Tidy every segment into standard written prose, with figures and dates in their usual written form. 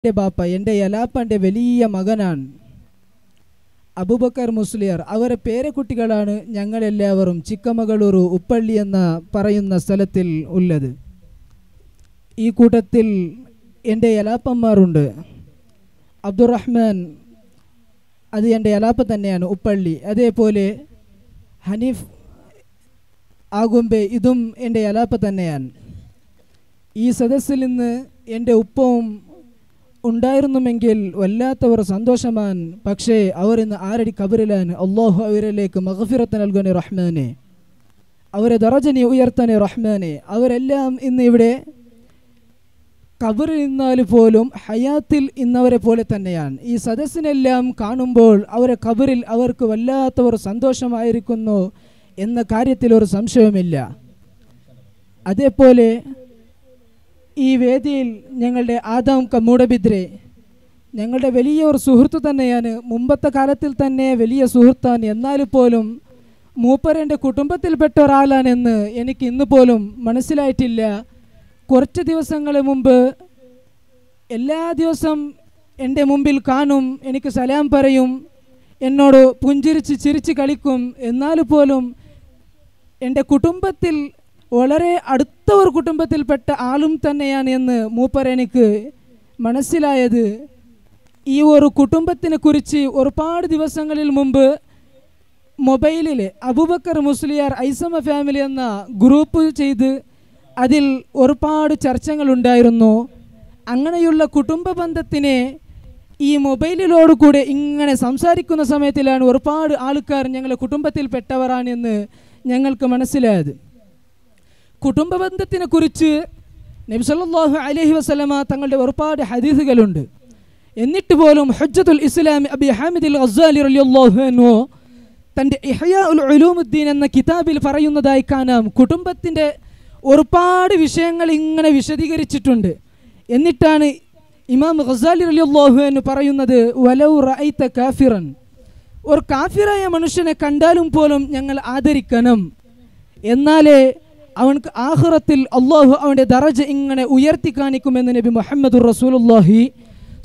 എൻ്റെ ബാപ്പ എൻ്റെ യലാപ്പൻ്റെ വലിയ മകനാണ് അബൂബക്കർ മുസ്ലിയാർ. അവരെ പേരക്കുട്ടികളാണ് ഞങ്ങളെല്ലാവരും ചിക്കമകളൂർ ഉപ്പള്ളി എന്ന പറയുന്ന സ്ഥലത്തിൽ ഉള്ളത്. ഈ കൂട്ടത്തിൽ എൻ്റെ യലാപ്പന്മാരുണ്ട്. അബ്ദുറഹ്മാൻ, അത് എൻ്റെ യലാപ്പ തന്നെയാണ്, ഉപ്പള്ളി. അതേപോലെ ഹനീഫ് ആകുമ്പേ, ഇതും എൻ്റെ യലാപ്പ തന്നെയാണ്. ഈ സദസ്സിൽ നിന്ന് എൻ്റെ ഉപ്പവും ഉണ്ടായിരുന്നുവെങ്കിൽ വല്ലാത്തവർ സന്തോഷമാണ്. പക്ഷേ അവർ ഇന്ന് ആരടി കബറിലാണ്. അള്ളാഹു അവരിലേക്ക് മഗ്ഫിറത്ത് നൽകണേ റഹ്മാനെ, അവരെ ദറജനെ ഉയർത്തണേ റഹ്മാനെ. അവരെല്ലാം ഇന്ന് ഇവിടെ കബറിൽ നിന്നാൽ പോലും ഹയാത്തിൽ ഇന്നവരെ പോലെ തന്നെയാണ്. ഈ സദസ്സിനെല്ലാം കാണുമ്പോൾ അവരെ കബറിൽ അവർക്ക് വല്ലാത്തവർ സന്തോഷമായിരിക്കുന്നു എന്ന കാര്യത്തിൽ ഒരു സംശയവുമില്ല. അതേപോലെ ഈ വേദിയിൽ ഞങ്ങളുടെ ആദം കമ്മൂടബിദ്രെ ഞങ്ങളുടെ വലിയ ഒരു സുഹൃത്ത് തന്നെയാണ്. മുമ്പത്തെ കാലത്തിൽ തന്നെ വലിയ സുഹൃത്താണ്. എന്നാൽ പോലും മൂപ്പരെൻ്റെ കുടുംബത്തിൽപ്പെട്ട ഒരാളാണെന്ന് എനിക്ക് ഇന്ന് പോലും മനസ്സിലായിട്ടില്ല. കുറച്ച് ദിവസങ്ങൾ മുമ്പ് എല്ലാ ദിവസം എൻ്റെ മുമ്പിൽ കാണും, എനിക്ക് സലാം പറയും, എന്നോട് പുഞ്ചിരിച്ച് ചിരിച്ച് കളിക്കും. എന്നാൽ പോലും എൻ്റെ കുടുംബത്തിൽ വളരെ അടുത്ത ഒരു കുടുംബത്തിൽപ്പെട്ട ആളും തന്നെയാണ് എന്ന് മൂപ്പർ എനിക്ക് മനസ്സിലായത്. ഈ ഒരു കുടുംബത്തിനെ കുറിച്ച് ഒരുപാട് ദിവസങ്ങളിൽ മുമ്പ് മൊബൈലിൽ അബൂബക്കർ മുസ്ലിയാർ ഐസമ ഫാമിലി എന്ന ഗ്രൂപ്പ് ചെയ്ത് അതിൽ ഒരുപാട് ചർച്ചകളുണ്ടായിരുന്നു. അങ്ങനെയുള്ള കുടുംബ ബന്ധത്തിനെ ഈ മൊബൈലിലോടുകൂടെ ഇങ്ങനെ സംസാരിക്കുന്ന സമയത്തിലാണ് ഒരുപാട് ആൾക്കാർ ഞങ്ങളുടെ കുടുംബത്തിൽപ്പെട്ടവരാണെന്ന് ഞങ്ങൾക്ക് മനസ്സിലായത്. കുടുംബ ബന്ധത്തിനെ കുറിച്ച് നബി സല്ലല്ലാഹു അലൈഹി വസല്ലമ തങ്ങളുടെ ഒരുപാട് ഹദീസുകളുണ്ട്. എന്നിട്ട് പോലും ഹുജ്ജത്തുൽ ഇസ്ലാം അബി ഹാമിദ് അൽ ഗസ്സാലി റളിയല്ലാഹു അൻഹു തൻ്റെ ഇഹ്യാഉൽ ഉലൂമുദ്ദീൻ എന്ന കിതാബിൽ പറയുന്നതായി കാണാം, കുടുംബത്തിൻ്റെ ഒരുപാട് വിഷയങ്ങൾ ഇങ്ങനെ വിശദീകരിച്ചിട്ടുണ്ട്. എന്നിട്ടാണ് ഇമാം ഗസ്സാലി റളിയല്ലാഹു അൻഹു പറയുന്നത്, വലൗ റഅയ്ത കാഫിറൻ, ഒരു കാഫിറായ മനുഷ്യനെ കണ്ടാലും പോലും ഞങ്ങൾ ആദരിക്കണം, എന്നാലേ അവൻക്ക് ആഖിറത്തിൽ അള്ളാഹു അവൻ്റെ ദറജ ഇങ്ങനെ ഉയർത്തി കാണിക്കുമെന്ന് നബി മുഹമ്മദുർ റസൂലുള്ളാഹി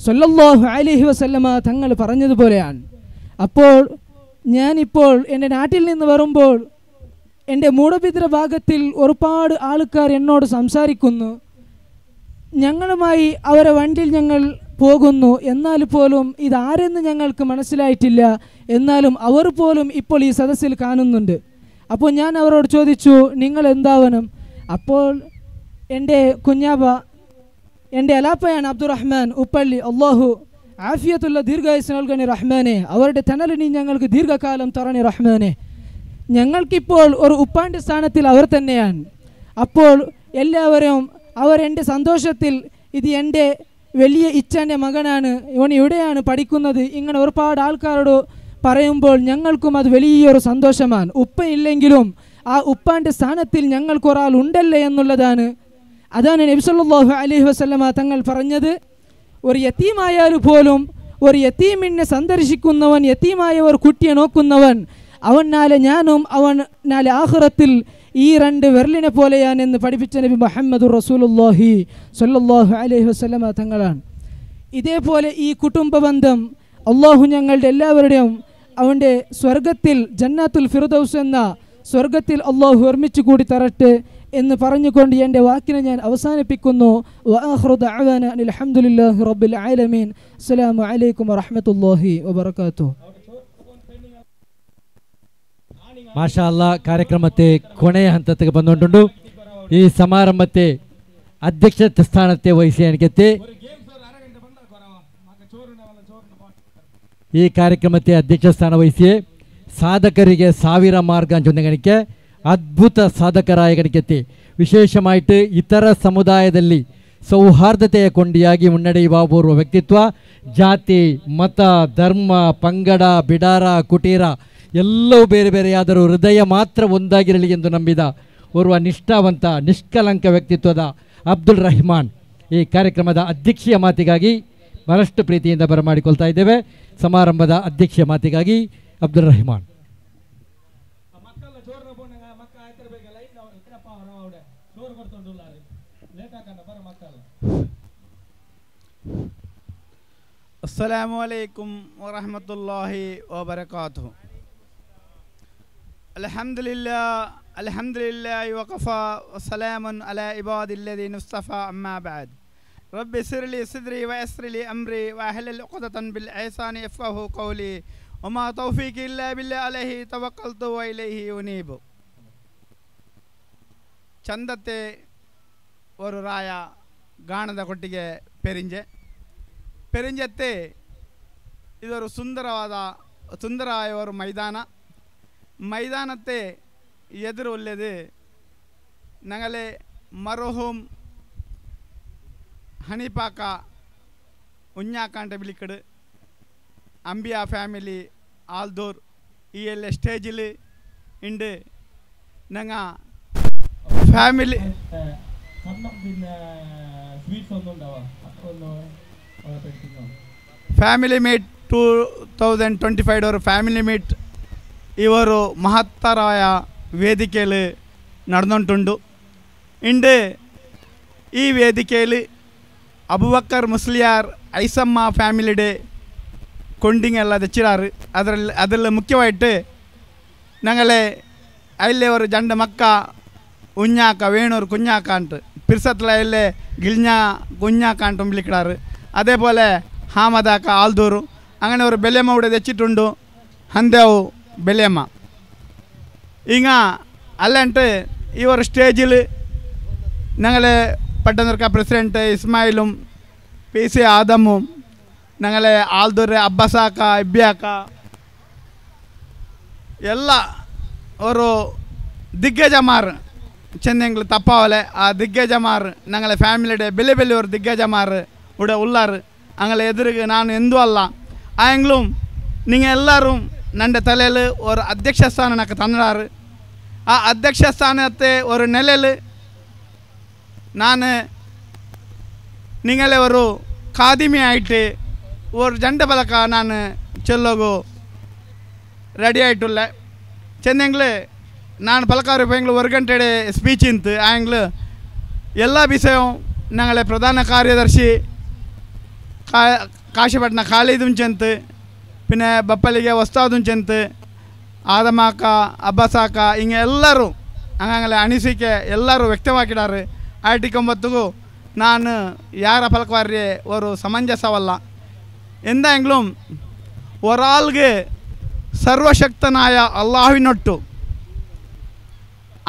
സ്വല്ലല്ലാഹു അലൈഹി വസല്ലമ തങ്ങൾ പറഞ്ഞതുപോലെയാണ്. അപ്പോൾ ഞാനിപ്പോൾ എൻ്റെ നാട്ടിൽ നിന്ന് വരുമ്പോൾ എൻ്റെ മൂടബിദ്ര ഭാഗത്തിൽ ഒരുപാട് ആൾക്കാർ എന്നോട് സംസാരിക്കുന്നു. ഞങ്ങളുമായി അവരെ വണ്ടിയിൽ ഞങ്ങൾ പോകുന്നു, എന്നാൽ പോലും ഇതാരെന്ന് ഞങ്ങൾക്ക് മനസ്സിലായിട്ടില്ല. എന്നാലും അവർ പോലും ഇപ്പോൾ ഈ സദസ്സിൽ കാണുന്നുണ്ട്. അപ്പോൾ ഞാൻ അവരോട് ചോദിച്ചു, നിങ്ങൾ എന്താവണം? അപ്പോൾ എൻ്റെ കുഞ്ഞാബ, എൻ്റെ അലാപ്പയാണ് അബ്ദുറഹ്മാൻ ഉപ്പള്ളി, അള്ളാഹു ആഫിയത്തുള്ള ദീർഘായുസ് നൽകണേ റഹ്മാനെ, അവരുടെ തണലിനി ഞങ്ങൾക്ക് ദീർഘകാലം തരണേ റഹ്മാനെ. ഞങ്ങൾക്കിപ്പോൾ ഒരു ഉപ്പാൻ്റെ സ്ഥാനത്തിൽ അവർ തന്നെയാണ്. അപ്പോൾ എല്ലാവരും അവർ എൻ്റെ സന്തോഷത്തിൽ, ഇത് എൻ്റെ വലിയ ഇച്ഛൻ്റെ മകനാണ്, ഇവൻ ഇവിടെയാണ് പഠിക്കുന്നത്, ഇങ്ങനെ ഒരുപാട് ആൾക്കാരോട് പറയുമ്പോൾ ഞങ്ങൾക്കും അത് വലിയൊരു സന്തോഷമാണ്. ഉപ്പ ഇല്ലെങ്കിലും ആ ഉപ്പാൻ്റെ സ്ഥാനത്തിൽ ഞങ്ങൾക്കൊരാൾ ഉണ്ടല്ലേ എന്നുള്ളതാണ്. അതാണ് നബി സല്ലല്ലാഹു അലൈഹി വസല്ലമ തങ്ങൾ പറഞ്ഞത്, ഒരു യതീമായാലും പോലും ഒരു യതീമിനെ സന്ദർശിക്കുന്നവൻ, യതീമായ ഒരു കുട്ടിയെ നോക്കുന്നവൻ, അവൻ നാളെ ഞാനും അവൻ നാളെ ആഖിറത്തിൽ ഈ രണ്ട് വിരലിനെ പോലെയാണെന്ന് പഠിപ്പിച്ച നബി മുഹമ്മദുർ റസൂലുള്ളാഹി സ്വല്ലല്ലാഹു അലൈഹി വസല്ലമ തങ്ങളാണ്. ഇതേപോലെ ഈ കുടുംബ ബന്ധം അള്ളാഹു ഞങ്ങളുടെ എല്ലാവരുടെയും അവൻ്റെ സ്വർഗത്തിൽ ജന്നാത്തുൽ ഫിർദൗസ് എന്ന സ്വർഗത്തിൽ അള്ളാഹു ഒരുമിച്ച് കൂടി തരട്ടെ എന്ന് പറഞ്ഞുകൊണ്ട് എൻ്റെ വാക്കിനെ ഞാൻ അവസാനിപ്പിക്കുന്നു. വആഖിറു ദഅവാനാ അൽഹംദുലില്ലാഹി റബ്ബിൽ ആലമീൻ. അസ്സലാമു അലൈക്കും വറഹ്മത്തുള്ളാഹി വബറകാതുഹു. മാഷാ അല്ലാഹ്, ಕಾರ್ಯಕ್ರಮത്തെ ಕೊನೆಯ ಹಂತಕ್ಕೆ ಬಂದುಕೊಂಡು ಈ ಸಮಾರಂಭത്തെ ಅಧ್ಯಕ್ಷ ಸ್ಥಾನത്തെ ವಹಿಸಿ ಈ ಕಾರ್ಯಕ್ರಮಕ್ಕೆ ಅಧ್ಯಕ್ಷ ಸ್ಥಾನ ವಹಿಸಿ സാധകರಿಗೆ 1000 മാർഗ ചൊന്നഗണിക്ക് അദ്ഭുത സാധಕರಾಯ ಗಣಿಕೆ ವಿಶೇಷമായിട്ട് ಇತರ ಸಮುದಾಯದಲ್ಲಿ ಸೌಹಾರ್ದತೆಯ ಕೊಂಡಿಯಾಗಿ ಮುನ್ನಡೆಯುವ ಓರ್ವ ವ್ಯಕ್ತಿತ್ವ. ಜಾತಿ, ಮತ, ಧರ್ಮ, ಪಂಗಡ, ಬಿಡಾರ, ಕುಟೀರ ಎಲ್ಲವೂ ಬೇರೆ ಬೇರೆಯಾದರೂ ಹೃದಯ ಮಾತ್ರ ಒಂದಾಗಿರಲಿ ಎಂದು ನಂಬಿದ ಓರ್ವ ನಿಷ್ಠಾವಂತ ನಿಷ್ಕಲಂಕ ವ್ಯಕ್ತಿತ್ವದ ಅಬ್ದುಲ್ ರಹಮಾನ್ ಈ ಕಾರ್ಯಕ್ರಮದ ಅಧ್ಯಕ್ಷೀಯ ಮಾತಿಗಾಗಿ ಬಹಳಷ್ಟು ಪ್ರೀತಿಯಿಂದ ಬರಮಾಡಿಕೊಳ್ತಾ ಇದ್ದೇವೆ. ಸಮಾರಂಭದ ಅಧ್ಯಕ್ಷೀಯ ಮಾತಿಗಾಗಿ ಅಬ್ದುಲ್ ರಹಮಾನ್. अस्सलामु अलैकुम व रहमतुल्लाहि व बरकातुहू। अल्हम्दुलिल्लाह व कफ़ा व सलामुन अला इबादिल्लज़ीना इस्तफ़ा अम्मा बअद। रब्बि इस्सिरली सदरी व यस्सिरली अम्री व अहलिल उक़दतन बिल लिसानी यफ़क़हू क़ौली व मा तौफ़ीक़ी इल्ला बिल्लाह अलैहि तवक्कलतु व इलैहि उनीब। ಚಂದತೆ ಒಂದು ರಾಯ ಗಾಣದ ಕೊಟ್ಟಿಗೆ ಪೆರಿಂಜತ್ತೆ ಇದೊಂದು ಸುಂದರವಾದ ಒಂದು ಮೈದಾನത്തെ ಎದುರು ಉಳ್ಳದು ഞങ്ങളെ മർഹൂം ഹനീഫാക്ക ഉഞ്ഞാക്കാൻ്റെ വിളിക്കട് അംബിയ ഫാമിലി ആൽദൂർ ഈ എല്ലാ സ്റ്റേജിൽ ഉണ്ട്. ഞങ്ങൾ ഫാമിലി ಫ್ಯಾಮಿಲಿ ಮೀಟ್ 2025 ಅವರು ಫ್ಯಾಮಿಲಿ ಮೀಟ್ ಇವರು ಮಹತ್ತರಾಯ ವೇದಿಕೆಯಲ್ಲಿ ನಡೆದುಂಟುಂಡು. ಇಂದು ಈ ವೇದಿಕೆಯಲ್ಲಿ ಅಬುಬಕ್ಕರ್ ಮುಸ್ಲಿಯಾರ್ ಐಸಮ್ಮ ಫ್ಯಾಮಿಲಿ ಡೇ ಕೊಂಡಿಂಗ್ ಎಲ್ಲ ತೆಚ್ಚಿರಾರು. ಅದರಲ್ಲಿ ಮುಖ್ಯವಾയിട്ട് ഞങ്ങളെ അതിലെ ഒരു രണ്ട് മക്ക ഉഞ്ഞാക്ക വേണൂർ കുഞ്ഞാക്കാണ്ട് പിർസത്തിലെ അതിലെ ഗിൽഞ്ഞ കുഞ്ഞാക്കാണ്ടും വിളിക്കാറ്. അതേപോലെ ഹാമദാക്ക ആൽദൂರು അങ്ങനെ ഒരു ബെല്യമ്മ ഇവിടെ തെച്ചിട്ടുണ്ടു. ഹന്ദേവ് ബെല്യമ്മ ಈಗ ಅಲ್ಲಂಟು ಈ ಒಂದು ಸ್ಟೇಜಿൽ ഞങ്ങളെ പട്ടണർക്ക പ്രസിഡൻറ്റ് ഇസ്മായിലും PC ആദമും ഞങ്ങളെ ആൽദൂർ അബ്ബസാക്ക ഇബ്യാക്ക ಎಲ್ಲ ഒരു ದಿಗ್ಗಜಮಾರ್ ಚೆನ್ನಂಗ್ಳು ತಪ್ಪಾವಲೆ ಆ ದಿಗ್ಗಜಮಾರ್ ഞങ്ങളെ ಫ್ಯಾಮಿಲಿಡೆ ಬೆಲೆ ஒரு ದಿಗ್ಗಜಮಾರ್ ഇവിടെ ഉള്ളാറ്. അങ്ങനെ എതിർക്ക് ನಾನು ಎಂದೂ ಅಲ್ಲ ആയെങ്കിലും നിങ്ങൾ എല്ലാവരും ನನ್ನ തലയിൽ ഒരു അധ്യക്ഷ സ്ഥാനം എനിക്ക് തന്നിടാറ്. ആ അധ്യക്ഷ സ്ഥാനത്തെ ഒരു നിലയിൽ ഞാൻ നിങ്ങളെ ഒരു ಖಾದಿಮಿಯಾയിട്ട് ഒരു ಜಂಡ ಬಲಕ ನಾನು ಚೆಲ್ಲೋಗು ರೆಡಿ ಆಯ್ತುಲ್ಲ. ಚೆನ್ನಂಗ್ಳು ನಾನು ಪಲಕಾರು ರೂಪಾಯಿಗಳು ಒಂದು ಗಂಟೆ ಸ್ಪೀಚ್ ಇಂತು ಆಯಂಗ್ಳು ಎಲ್ಲ ವಿಷಯ ഞങ്ങളെ പ്രധാന ಕಾರ್ಯದರ್ಶಿ ಕಾಶಿಪಟ್ಟಣ ಖಾಲಿದುಂಚಂತು പിന്നെ ಬಪ್ಪಲಿಗೆ ವಸ್ತಾದುಂಚಂತು ಆದಮಾಕ ಅಬ್ಬಸಾಕ ಹಿಂಗೆ ಎಲ್ಲರೂ ಹಂಗಂಗಲೆ ಅನಿಸಿಕೆ ಎಲ್ಲರೂ ವ್ಯಕ್ತವಾಗಿದ್ದಾರೆ. 2009 ನಾನು ಯಾರ ಪಲಕವಾರ್ಯ ஒரு ಸಮಂಜಸವಲ್ಲ എന്തെങ്കിലും ഒരാൾക്ക് സർവശക്തനായ അള്ളാഹുവിനൊട്ടു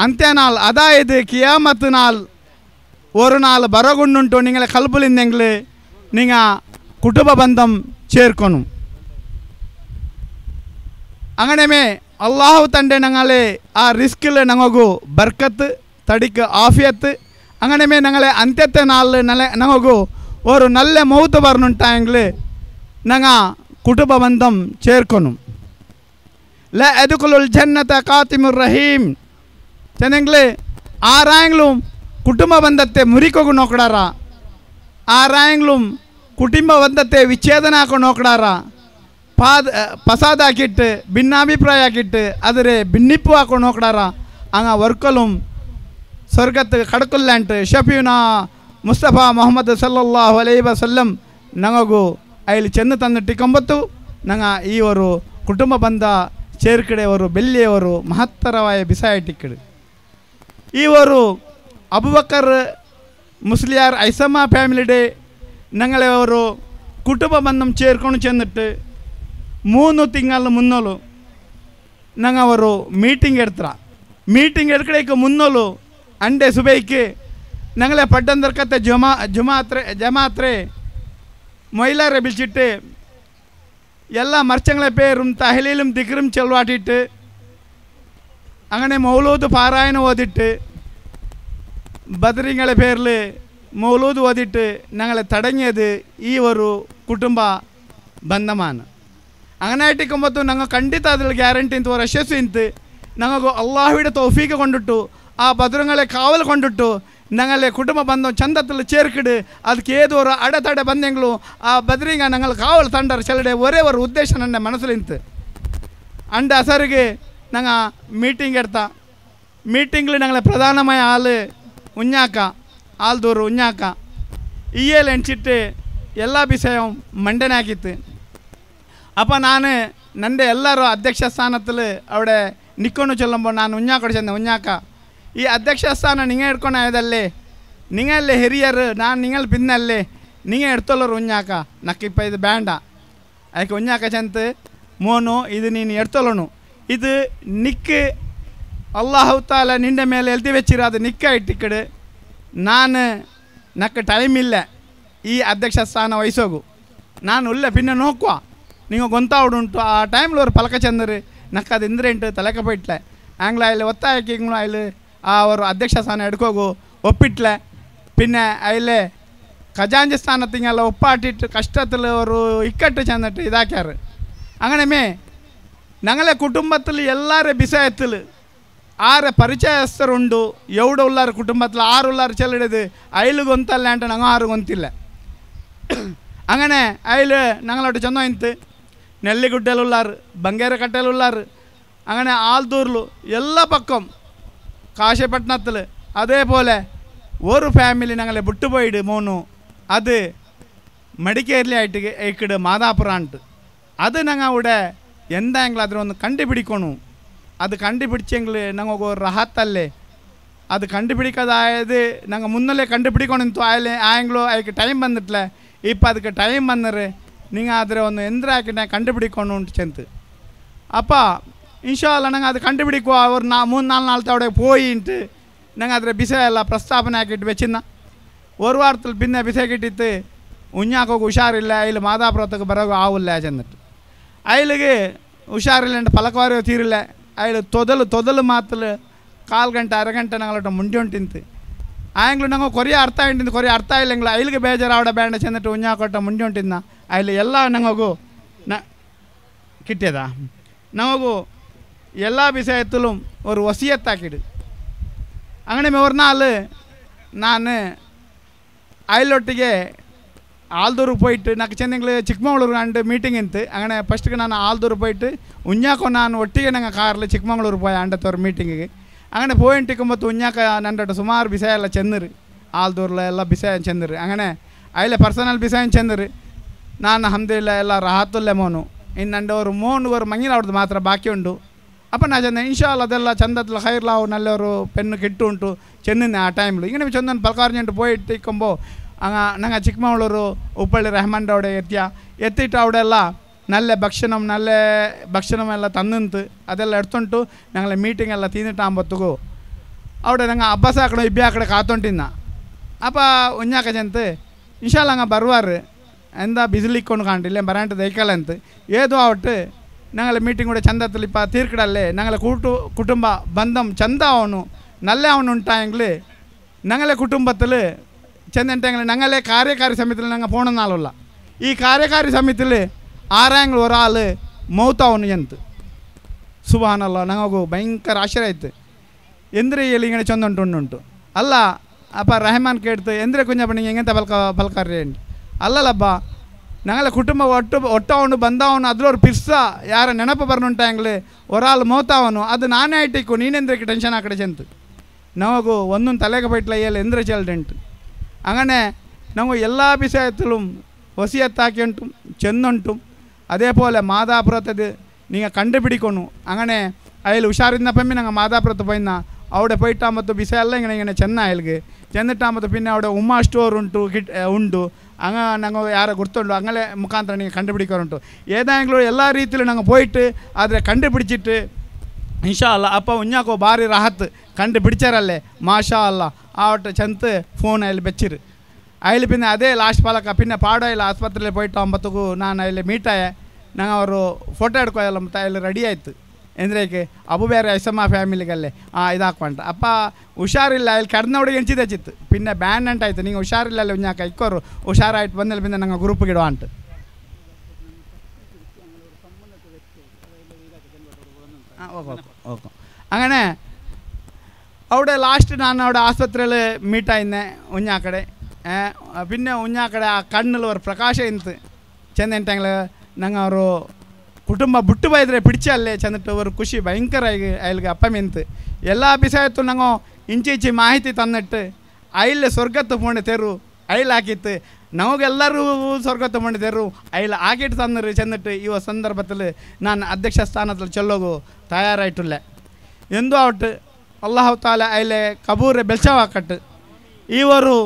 അന്ത്യനാൾ അതായത് കിയാമത്ത് നാൾ ഒരു നാൾ ಬರಗುಂಡುಂಟು. നിങ്ങളെ കൽബിലിന്തെങ്കിൽ നിങ്ങൾ കുടുംബ ബന്ധം ചേർക്കണം. അങ്ങനെമേ അള്ളാഹു തൻ്റെ ഞങ്ങളെ ആ റിസ്കിൽ ഞങ്ങൾക്കു ബർക്കത്ത് തടിക്ക് ആഫിയത്ത് അങ്ങനെമേ ഞങ്ങളെ അന്ത്യത്തെ നാളിൽ ഞങ്ങൾക്കു ഒരു നല്ല മൗത്ത് പറഞ്ഞിട്ടായെങ്കിൽ ഞങ്ങൾ കുടുംബ ബന്ധം ചേർക്കണം. ല എദുഖുലുൽ ജന്നത കാതിമുർ റഹീം ചെന്നെങ്കിൽ ആരായെങ്കിലും കുടുംബ ബന്ധത്തെ മുറിക്കൊക്കെ നോക്കടാറ, ആരായെങ്കിലും കുടുംബ ബന്ധത്തെ വിച്ഛേദനാക്കി നോക്കടാറ, ಪಸಾದಾಕಿಟ್ಟು ಭಿನ್ನಾಭಿಪ್ರಾಯ ಆಕಿಟ್ಟು ಆದರೆ ಭಿನ್ನಿಪ್ಪು ಹಾಕೊಂಡು ನೋಕಡಾರ ಹಂಗ ವರ್ಕലും ಸ್ವರ್ಗಕ್ಕೆ ಕಡಕಲ್ಲಂಟು ಶಫೀನಾ ಮುಸ್ತಫಾ ಮೊಹಮ್ಮದ್ ಸಲ್ಲಲ್ಲಾಹು ಅಲೈಹಿ ವಸಲ್ಲಂ ನನಗೂ ಅಲ್ಲಿ ಚೆಂದ ತಂದಿಟ್ಟಿಕೊಂಬತ್ತು ನಂಗೆ ಈ ಒಂದು ಕುಟುಂಬ ಬಂಧ ಸೇರ್ಕಡೆಯವರು ಬೆಳ್ಳಿಯವರು ಮಹತ್ತರವಾದ ಬಿಸಾಯಿಟ್ಟಿಕ್ಕಡು. ಈ ಒಂದು ಅಬುಬಕ್ಕರ್ ಮುಸ್ಲಿಯಾರ್ ಐಸಮ್ಮ ಫ್ಯಾಮಿಲಿ ಡೇ ഞങ്ങളെ ഒരു കുടുംബ ബന്ധം ചേർಕೊಂಡು ചെന്നിട്ട് 3 ತಿಂಗಳ ಮುನ್ನೋಲು ഞങ്ങൾ ഒരു മീറ്റിംഗ് എടുത്ത മീറ്റിംഗ് എടുക്കടേക്ക് മുന്നോಲು ಅಂಡೆ ಸುಬೈക്ക് ഞങ്ങളെ പട്ടന്തർക്കത്തെ ജമാഅത്തെ മൊയിലാരെ വിളിച്ചിട്ട് എല്ലാ മർച്ചങ്ങളെ പേരും തഹലീലും ദിക്റും ചെലവാട്ടിയിട്ട് അങ്ങനെ മൗലൂദ് പാരായണം ഓതിട്ട് ബദരിങ്ങളെ പേരിൽ മൗലൂദ് ഓതിട്ട് ഞങ്ങളെ തടഞ്ഞത് ഈ ഒരു കുടുംബ ബന്ധമാണ്. അങ്ങനെ ആയിട്ടിക്കുമ്പോൾ ഞങ്ങൾ ಖಂಡಿತ അതിൽ ಗ್ಯಾರಂಟಿ ಅಂತ ഒരു ಯಶಸ್ಸು ಇಂತು ഞങ്ങൾക്ക് അള്ളാഹുവിൻ്റെ തൗഫീക്ക് കൊണ്ടിട്ടു ആ ബദറുങ്ങളെ കാവൽ കൊണ്ടിട്ടു ഞങ്ങളെ കുടുംബ ബന്ധം ചന്തത്തിൽ ചേർക്കിട് ಅದಕ್ಕೆ ഏതോ ഒരു അടതട ಬಂದೆಂಗಳು ಆ ಬದರಿಂಗ ഞങ്ങൾ ಕಾವಲ್ ತಂಡರ್ ಚೆಲ್ಲಡೆ ಒರೇ ಒಂದು ಉದ್ದೇಶ ನನ್ನ ಮನಸ್ಸಲ್ಲಿಂತು. ಅಂಡ ಅಸರಿಗೆ ഞങ്ങൾ ಮೀಟಿಂಗ್ എടുത്ത ಮೀಟಿಂಗ್ಲಿ ഞങ്ങളെ പ്രധാനമായ ആൾ ഉഞ്ഞാക്ക ആൽദൂർ ഉഞ്ഞാക്ക ഈയേൽ എണിച്ചിട്ട് ಎಲ್ಲ ವಿಷಯ ಮಂಡನೆ ಆಗಿತ್ತು. ಅಪ್ಪ ನಾನು ನಂದೆ ಎಲ್ಲರೂ ಅಧ್ಯಕ್ಷ ಸ್ಥಾನದಲ್ಲಿ ಅವಡೆ ನಿಕ್ಕೊಂಡು ಚೊಲ್ಲಂಬ ನಾನು ಉഞ്ഞാക്കಡೆ ಚೆಂದ ಉഞ്ഞാക്ക ಈ ಅಧ್ಯಕ್ಷ ಸ್ಥಾನ ನಿಂಗೆ ಹಿಡ್ಕೊಂಡು ಆಯದಲ್ಲಿ ನಿಂಗಲ್ಲೇ ಹಿರಿಯರು ನಾನು ನಿಂಗಲ್ಲಿ ಪಿನ್ನಲ್ಲೇ ನಿಂಗೆ ಎಡ್ತೋಲ್ಲರು ಉഞ്ഞാക്ക ನಕ್ಕಿಪ್ಪ ಇದು ಬೇಡ ಅದಕ್ಕೆ ಉഞ്ഞാക്ക ಚೆಂತ ಮೋನು ಇದು ನೀನು ಎಡ್ತೋಲನು ಇದು ನಿಕ್ಕೆ ಅಲ್ಲಾಹು ತಾಲ ನಿಂಡೆ ಮೇಲೆ ಎಲ್ತಿ ವೆಚ್ಚಿರ ಅದು ನಿಕ್ಕ ಇಟ್ಟಿಕ್ಕಡು ನಾನು ನಕ್ಕ ಟೈಮ್ ಇಲ್ಲ ಈ ಅಧ್ಯಕ್ಷ ಸ್ಥಾನ ವಹಿಸೋಗು ನಾನು ಉಳ್ಳೆ ಪಿನ್ನ ನೋಕುವ ನೀವು ಗೊಂತಾವುಡುಂಟು ಆ ಟೈಮ್ಲು ಅವ್ರು ಪಲಕ ಚಂದರು ನಕ್ಕ ಅದು ಇಂದ್ರೆಂಟು ತಲೆಕ ಪೋಯ್ಟ್ಲೆ ಆಂಗ್ಲ ಇಲ್ಲಿ ಒತ್ತಾಯಕ್ಕೆ ಇಂಗ್ಳು ಅಲ್ಲಿ ಅವರು ಅಧ್ಯಕ್ಷ ಸ್ಥಾನ ಎಡ್ಕೋಗು ಒಪ್ಪಿಟ್ಲೆ ಪಿನ್ನ ಅಲ್ಲೇ ಖಜಾಂಜಿ ಸ್ಥಾನತ್ತಿಗೆಲ್ಲ ಒಪ್ಪಾಟಿಟ್ಟು ಕಷ್ಟത്തിൽ ಅವರು ಇಕ್ಕಟ್ಟು ಚೆಂದಿಟ್ಟು ಇದಾಕ್ಯಾರು അങ്ങനെ ഞങ്ങളെ കുടുംബത്തിൽ എല്ലാവരും ബിസയത്തിൽ ആരെ പരിചയസ്ഥരുണ്ട് എവിടെ ഉള്ളാർ കുടുംബത്തിൽ ആരുള്ളാർ ചെല്ലിടത് അതിൽ ഗൊന്തല്ലാണ്ട് ഞങ്ങൾ ആരും ഗൊന്തില്ല അങ്ങനെ അതിൽ ഞങ്ങളോട്ട് ചെന്നോയിന്ത് നെല്ലിಗುಡ್ಡೆಲುള്ളಾರು ಬಂಗೇರಕಟ್ಟೆಲುಳ್ಳಾರು അങ്ങനെ ആൽദൂറിൽ എല്ലാ പക്കം കാശപട്ടണത്തിൽ അതേപോലെ ഒരു ഫാമിലി ഞങ്ങളെ വിട്ടുപോയിട് മോനു അത് മടിക്കേരിലായിട്ട് ഏക്കിട് മാതാപുറാണ്ട് അത് ഞങ്ങൾ ഇവിടെ എന്തെങ്കിലും അതിനൊന്ന് കണ്ടുപിടിക്കണു അത് കണ്ടുപിടിച്ചെങ്കിൽ ഞങ്ങൾക്ക് ഒരു റഹത്തല്ലേ അത് കണ്ടുപിടിക്കാതായത് ഞങ്ങൾ മുന്നല്ലേ കണ്ടുപിടിക്കണമെന്ന് ആയെങ്കിലോ അതിക്ക് ടൈം വന്നിട്ടില്ല ഇപ്പം ಅದಕ್ಕೆ ಟೈಮ್ ಬಂದರೆ നിങ്ങൾ ಅದರ ಒಂದು ಎಂದ್ರಾಕಿನ ಕಂಡುപിടിക്കണം ಚೆಂತ ಅಪ್ಪ ಇನ್ಶಾಲ್ಲ ನಂಗೆ ಅದು ಕಂಡುപിടിക്കുക ഒരു 3-4 നാളത്തെ അവിടെ പോയിട്ട് ഞങ്ങൾ ಅದರ വിഷയ ಎಲ್ಲ ಪ್ರಸ್ತಾಪನೆ ಹಾಕಿಟ್ಟು വെച്ചിരുന്ന ഒരു വാരത്തിൽ പിന്നെ വിഷയ കിട്ടിയിട്ട് ഉഞ്ഞാക്കൊക്കെ ಹುಷಾರಿಲ್ಲ അതിൽ മാതാപുരത്തേക്ക് ಬರೋಕೆ ആവില്ല ചെന്നിട്ട് അതിലേക്ക് ಹುಷಾರಿಲ್ಲ ಪಲಕವಾರಿ ತೀರಿಲ್ಲ അതിൽ ತೊದಲು ಮಾತಲು 1/4 ಗಂಟೆ ಅರಗಂಟೆ ഞങ്ങളോട്ട് ಮುಂಡಿ ಹೊಂಟಿಂತು ಆಯಂಗ್ಲು ನಂಗೆ ಕೊರಿಯ ಅರ್ಥ ಆಯ್ತಿಂದು ಕೊರಿಯ ಅರ್ಥ ಇಲ್ಲಂಗ್ಲ ಐಲಿಗೆ ಬೇಜಾರು ಅವಡ ಬೇಡ ಚೆಂದಿಟ್ಟು ಉഞ്ഞാಕೊಟ್ಟ ಮುಂಡಿ ಹೊಂಟಿದ್ನ ಅಲ್ಲಿ ಎಲ್ಲ ನಂಗೂ കിട്ടിയതാ ನಮಗೂ ಎಲ್ಲ ವಿಷಯത്തിലും ഒരു വസിയത്താക്കിട് അങ്ങനെ ഒരു നാൾ ನಾನು അതിലൊಟ್ಟಿಗೆ ಆಲ್ದೂರಿಗೆ പോയിട്ട് నాకు ಚೆಂದಂಗ್ಳು ಚಿಕ್ಕಮಗಳೂರು ಕಂಡು ಮೀಟಿಂಗ್ ಇಂತು അങ്ങനെ ಫಸ್ಟ್ಗೆ ನಾನು ಆಲ್ದೂರು പോയിട്ട് ಉഞ്ഞാಕೊ ನಾನು ಒಟ್ಟಿಗೆ ನಂಗೆ ಕಾರಲ್ಲಿ ಚಿಕ್ಕಮಗಳೂರು പോയ ಅಂಡತ್ತವ್ರ ಮೀಟಿಂಗಿಗೆ അങ്ങനെ പോയിട്ടിരിക്കുമ്പോൾ ഉഞ്ഞാക്ക നണ്ടോട്ട് സുമാർ ബിസയെല്ലാം ചെന്നറ് ആൽദൂറിലെ എല്ലാ ബിസയും ചെന്നറ് അങ്ങനെ അതിലെ ಪರ್ಸನಲ್ ബിസയും ചെന്നറ് ನಾನು ಅಲ್ಹಮ್ದುಲಿಲ್ಲ ಎಲ್ಲ ರಾಹತುಲ್ಲೆ ಮೋನು ಇನ್ನು ನಂದು ಅವರು ಮೋನು ಅವರು ಮಂಗಿಲ ಅವ್ರದ್ದು ಮಾತ್ರ ಬಾಕಿ ಉಂಟು ಅಪ್ಪ ನಾ ಚೆಂದ ಇನ್ಶಾಲ್ಲ ಅದೆಲ್ಲ ಚಂದത്തിൽ ಖೈರ್ಲಾವು ನಲ್ಲವರು ಪೆನ್ನು ಕೆಟ್ಟು ಉಂಟು ಚೆನ್ನನೆ ಆ ಟೈಮ್ಲು ഇങ്ങനെ ചൊന്നൻ പലക്കാറിഞ്ഞിട്ട് പോയിട്ടിരിക്കുമ്പോൾ ഞങ്ങൾ ചിಕ್ಕಮಗಳೂರು ഉപ്പള്ളി റഹ്മാൻ്റെ അവിടെ എത്തിയിട്ട് അവിടെ ಎಲ್ಲ നല്ല ഭക്ഷണം ಎಲ್ಲ തന്നിട്ട് ಅದೆಲ್ಲ എടുത്തുಂಟು ഞങ്ങളെ ಮೀಟಿಂಗ್ ಎಲ್ಲ ತಿಂದಿಟ್ಟಾകുമ്പോഴത്തേಗೂ അവിടെ ഞങ്ങൾ ಅಬ್ಬಾಸ ಆಕಡೆ ಇಬ್ಬಿ ಆಕಡೆ ಕಾತೊಂಟಿನ್ನ ಅಪ್ಪ ಉഞ്ഞാക്ക ಚೆಂತ ಇನ್ಶಾಲ್ಲ ಹಂಗೆ ಬರುವಾರು എന്താ ಬಿಸಿಲಿಕ್ಕೊಂಡು ಕಾಣ್ತಿಲ್ಲ ಬರಾಂಟ ದೈಕಲ್ಲ ಅಂತ ಏದೋ ಆವಟ್ಟು ഞങ്ങളെ ಮೀಟಿಂಗ್ ಕೂಡ ಚಂದത്തിൽ ಇಪ್ಪ ತೀರ್ಕಡಲ್ಲೇ ഞങ്ങളെ ಕುಟುಂಬ ಬಂಧಂ ಚಂದ ಅವನು ನಲ್ಲೇ ಅವನು ಉಂಟಾയെങ്കിൽ ഞങ്ങളെ കുടുംബത്തിൽ ചെന്നിട്ടെങ്കിൽ ഞങ്ങളെ കാര്യകാരി സമിതിയിൽ ഞങ്ങൾ പോണെന്നാളുള്ള ഈ കാര്യകാരി സമിതിയിൽ ആരെങ്കിലും ഒരാൾ മൗത്താവുന്നു ചെന്ന് ಸುಬಹಾನಲ್ಲ ನನಗೂ ಭಯಂಕರ ಆಶ್ಚರ್ಯ ಆಯ್ತು ಎಂದ್ರೆ ಇಲ್ಲಿ ಹಿಂಗೆ ಚಂದುಂಟುಂಟು ಅಲ್ಲ ಅಪ್ಪ ರೆಹಮಾನ್ ಕೇಳ್ತು ಎಂದ್ರೆ ಕುಂಜಪ್ಪ ನಿಂಗೆ ಹೆಂಗಂತ ಪಲ್ಕಾರ್ರಿ ಅಂಡಿ ಅಲ್ಲಲ್ಲಪ್ಪ ഞങ്ങളെ കുടുംബം ഒട്ടവണ് ബന്ധവನು അതിലൊരു പിസ്സ ಯಾರ ನೆನಪು ಬರ್ನುಂಟಾಂಗ್ಲಿ ಒರಾಲ್ ಮೌತಾವನು ಅದು ನಾನೇ ಆಯ್ಟಿಕ್ಕು ನೀನೆಂದ್ರಕ್ಕೆ ಟೆನ್ಷನ್ ಆಕಡೆ ಚೆಂತು ನಮಗೂ ಒಂದೊಂದು ತಲೆಗೆ ಬೈಟ್ಲ ಎಲ್ಲ ಎಂದ್ರೆ ಚೆಲ್ಡೆಂಟು അങ്ങനെ ನಾವು ಎಲ್ಲ ವಿಷಯത്തിലും വസിയത്താക്കി ഉണ്ടു ചെന്നുണ്ടു അതേപോലെ മാതാപുരത്തത് നിങ്ങൾ കണ്ടുപിടിക്കുന്നു അങ്ങനെ അതിൽ ಹುಷಾರಿದ್ದಪ್ಪಮ್ಮೆ ഞങ്ങൾ മാതാപുരത്ത് പോയിന്ന അവിടെ പോയിട്ടാകുമ്പോൾ വിഷയ ಎಲ್ಲ ഇങ്ങനെ ಚೆನ್ನ ಅಲ್ಲಿಗೆ ಚೆന്നിಟ್ಟಾകുമ്പോൾ പിന്നെ അവിടെ ಉಮ್ಮಾ ಸ್ಟೋರ್ ಉಂಟು ಹಂಗೆ ನಂಗೆ ಯಾರೋ ಗುರ್ತುಂಡು ಹಂಗಲೇ ಮುಖಾಂತರ ನೀವು ಕಂಡುಪಿಡಿಕೋರುಂಟು ಏದಾಗ್ಲೂ ಎಲ್ಲ ರೀತಿಯಲ್ಲಿ ನಂಗೆ போயிட்டு ಆದರೆ ಕಂಡುಪಿಡಿச்சிட்டு ಇನ್ಶಾ ಅಲ್ಲ ಅಪ್ಪ ಉഞ്ഞാക്കೋ ಭಾರಿ ರಾಹತ್ ಕಂಡುಪಿಡಿಚಾರಲ್ಲೇ ಮಾಷಾ ಅಲ್ಲ ಆವಟ್ಟು ಚೆಂತ ಫೋನ್ ಅಲ್ಲಿ ಬೆಚ್ಚಿರು അതിൽ പിന്നെ അതേ ലാസ്റ്റ് പാലക്ക പിന്നെ പാടോയില്ല ആസ്പത്രിയിൽ പോയിട്ട് ആകുമ്പോഴത്തേക്കു ನಾನು അതിൽ ಮೀಟಾಯೆ ನಂಗೆ ಅವರು ಫೋಟೋ ಹಿಡ್ಕೋಯಲ್ಲ ಮತ್ತು ಅಲ್ಲಿ ರೆಡಿ ಆಯಿತು ಎಂದ್ರೇಕೆ ಅಬು ಬೇರೆ ಐಸಮ್ಮ ಫ್ಯಾಮಿಲಿಗಲ್ಲೇ ಇದಾಕೊಂಡ ಅಪ್ಪ ಹುಷಾರಿಲ್ಲ ಅಲ್ಲಿ ಕಡ್ನವಡಿಗೆ ಎಂಚಿದೆ ಚಿತ್ತು പിന്നെ ಬ್ಯಾನ್ ಅಂಟಾಯ್ತು ನಿಂಗೆ ಹುಷಾರಿಲ್ಲ ಅಲ್ಲಿ ಉഞ്ഞാക്ക ಇಕ್ಕೋರು ಹುಷಾರಾಯ್ತು ಬಂದಲ್ಲಿ പിന്നെ ನಂಗೆ ಗ್ರೂಪ್ಗೆ ಇಡುವ ಅಂಟು ഓക്കെ അങ്ങനെ അവിടെ ലാസ്റ്റ് ನಾನು അവിടെ ആസ്പത്രിയിൽ മീറ്റായിന്നെ ഉഞ്ഞാക്കടെ പിന്നെ ಉഞ്ഞാക്കಡೆ ಆ ಕಣ್ಣಲ್ಲಿ ಅವ್ರ ಪ್ರಕಾಶ ಇಂತು ಚೆಂದಂಟಂಗ್ಲ ನಂಗೆ ಅವರು ಕುಟುಂಬ ಬಿಟ್ಟು ಬೈದ್ರೆ പിടിച്ചല്ലേ ചെന്നിട്ട് ഒരു ಖುಷಿ ഭയങ്കരമായി അയാൾക്ക് അപ്പം എന്ത് എല്ലാ വിഷയത്തും ഞങ്ങൾ ഇഞ്ചി മാഹിತಿ തന്നിട്ട് അതിൽ സ്വർഗത്ത് പോണ തെരു അതിലാക്കിയിട്ട് നമുക്കെല്ലാവരും സ്വർഗത്ത് വേണ്ടിത്തരു അതിൽ ആക്കിയിട്ട് തന്നിട്ട് ചെന്നിട്ട് ഈ സന്ദർഭത്തിൽ ഞാൻ അധ്യക്ഷ സ്ഥാനത്തിൽ ചെല്ലുകയോ തയ്യാറായിട്ടില്ല. എന്തോ ആവട്ടെ അള്ളാഹു താല അതിലെ കബൂറെ ಬೆಲ್ಚವಾಕಟ್ಟು ಇವರು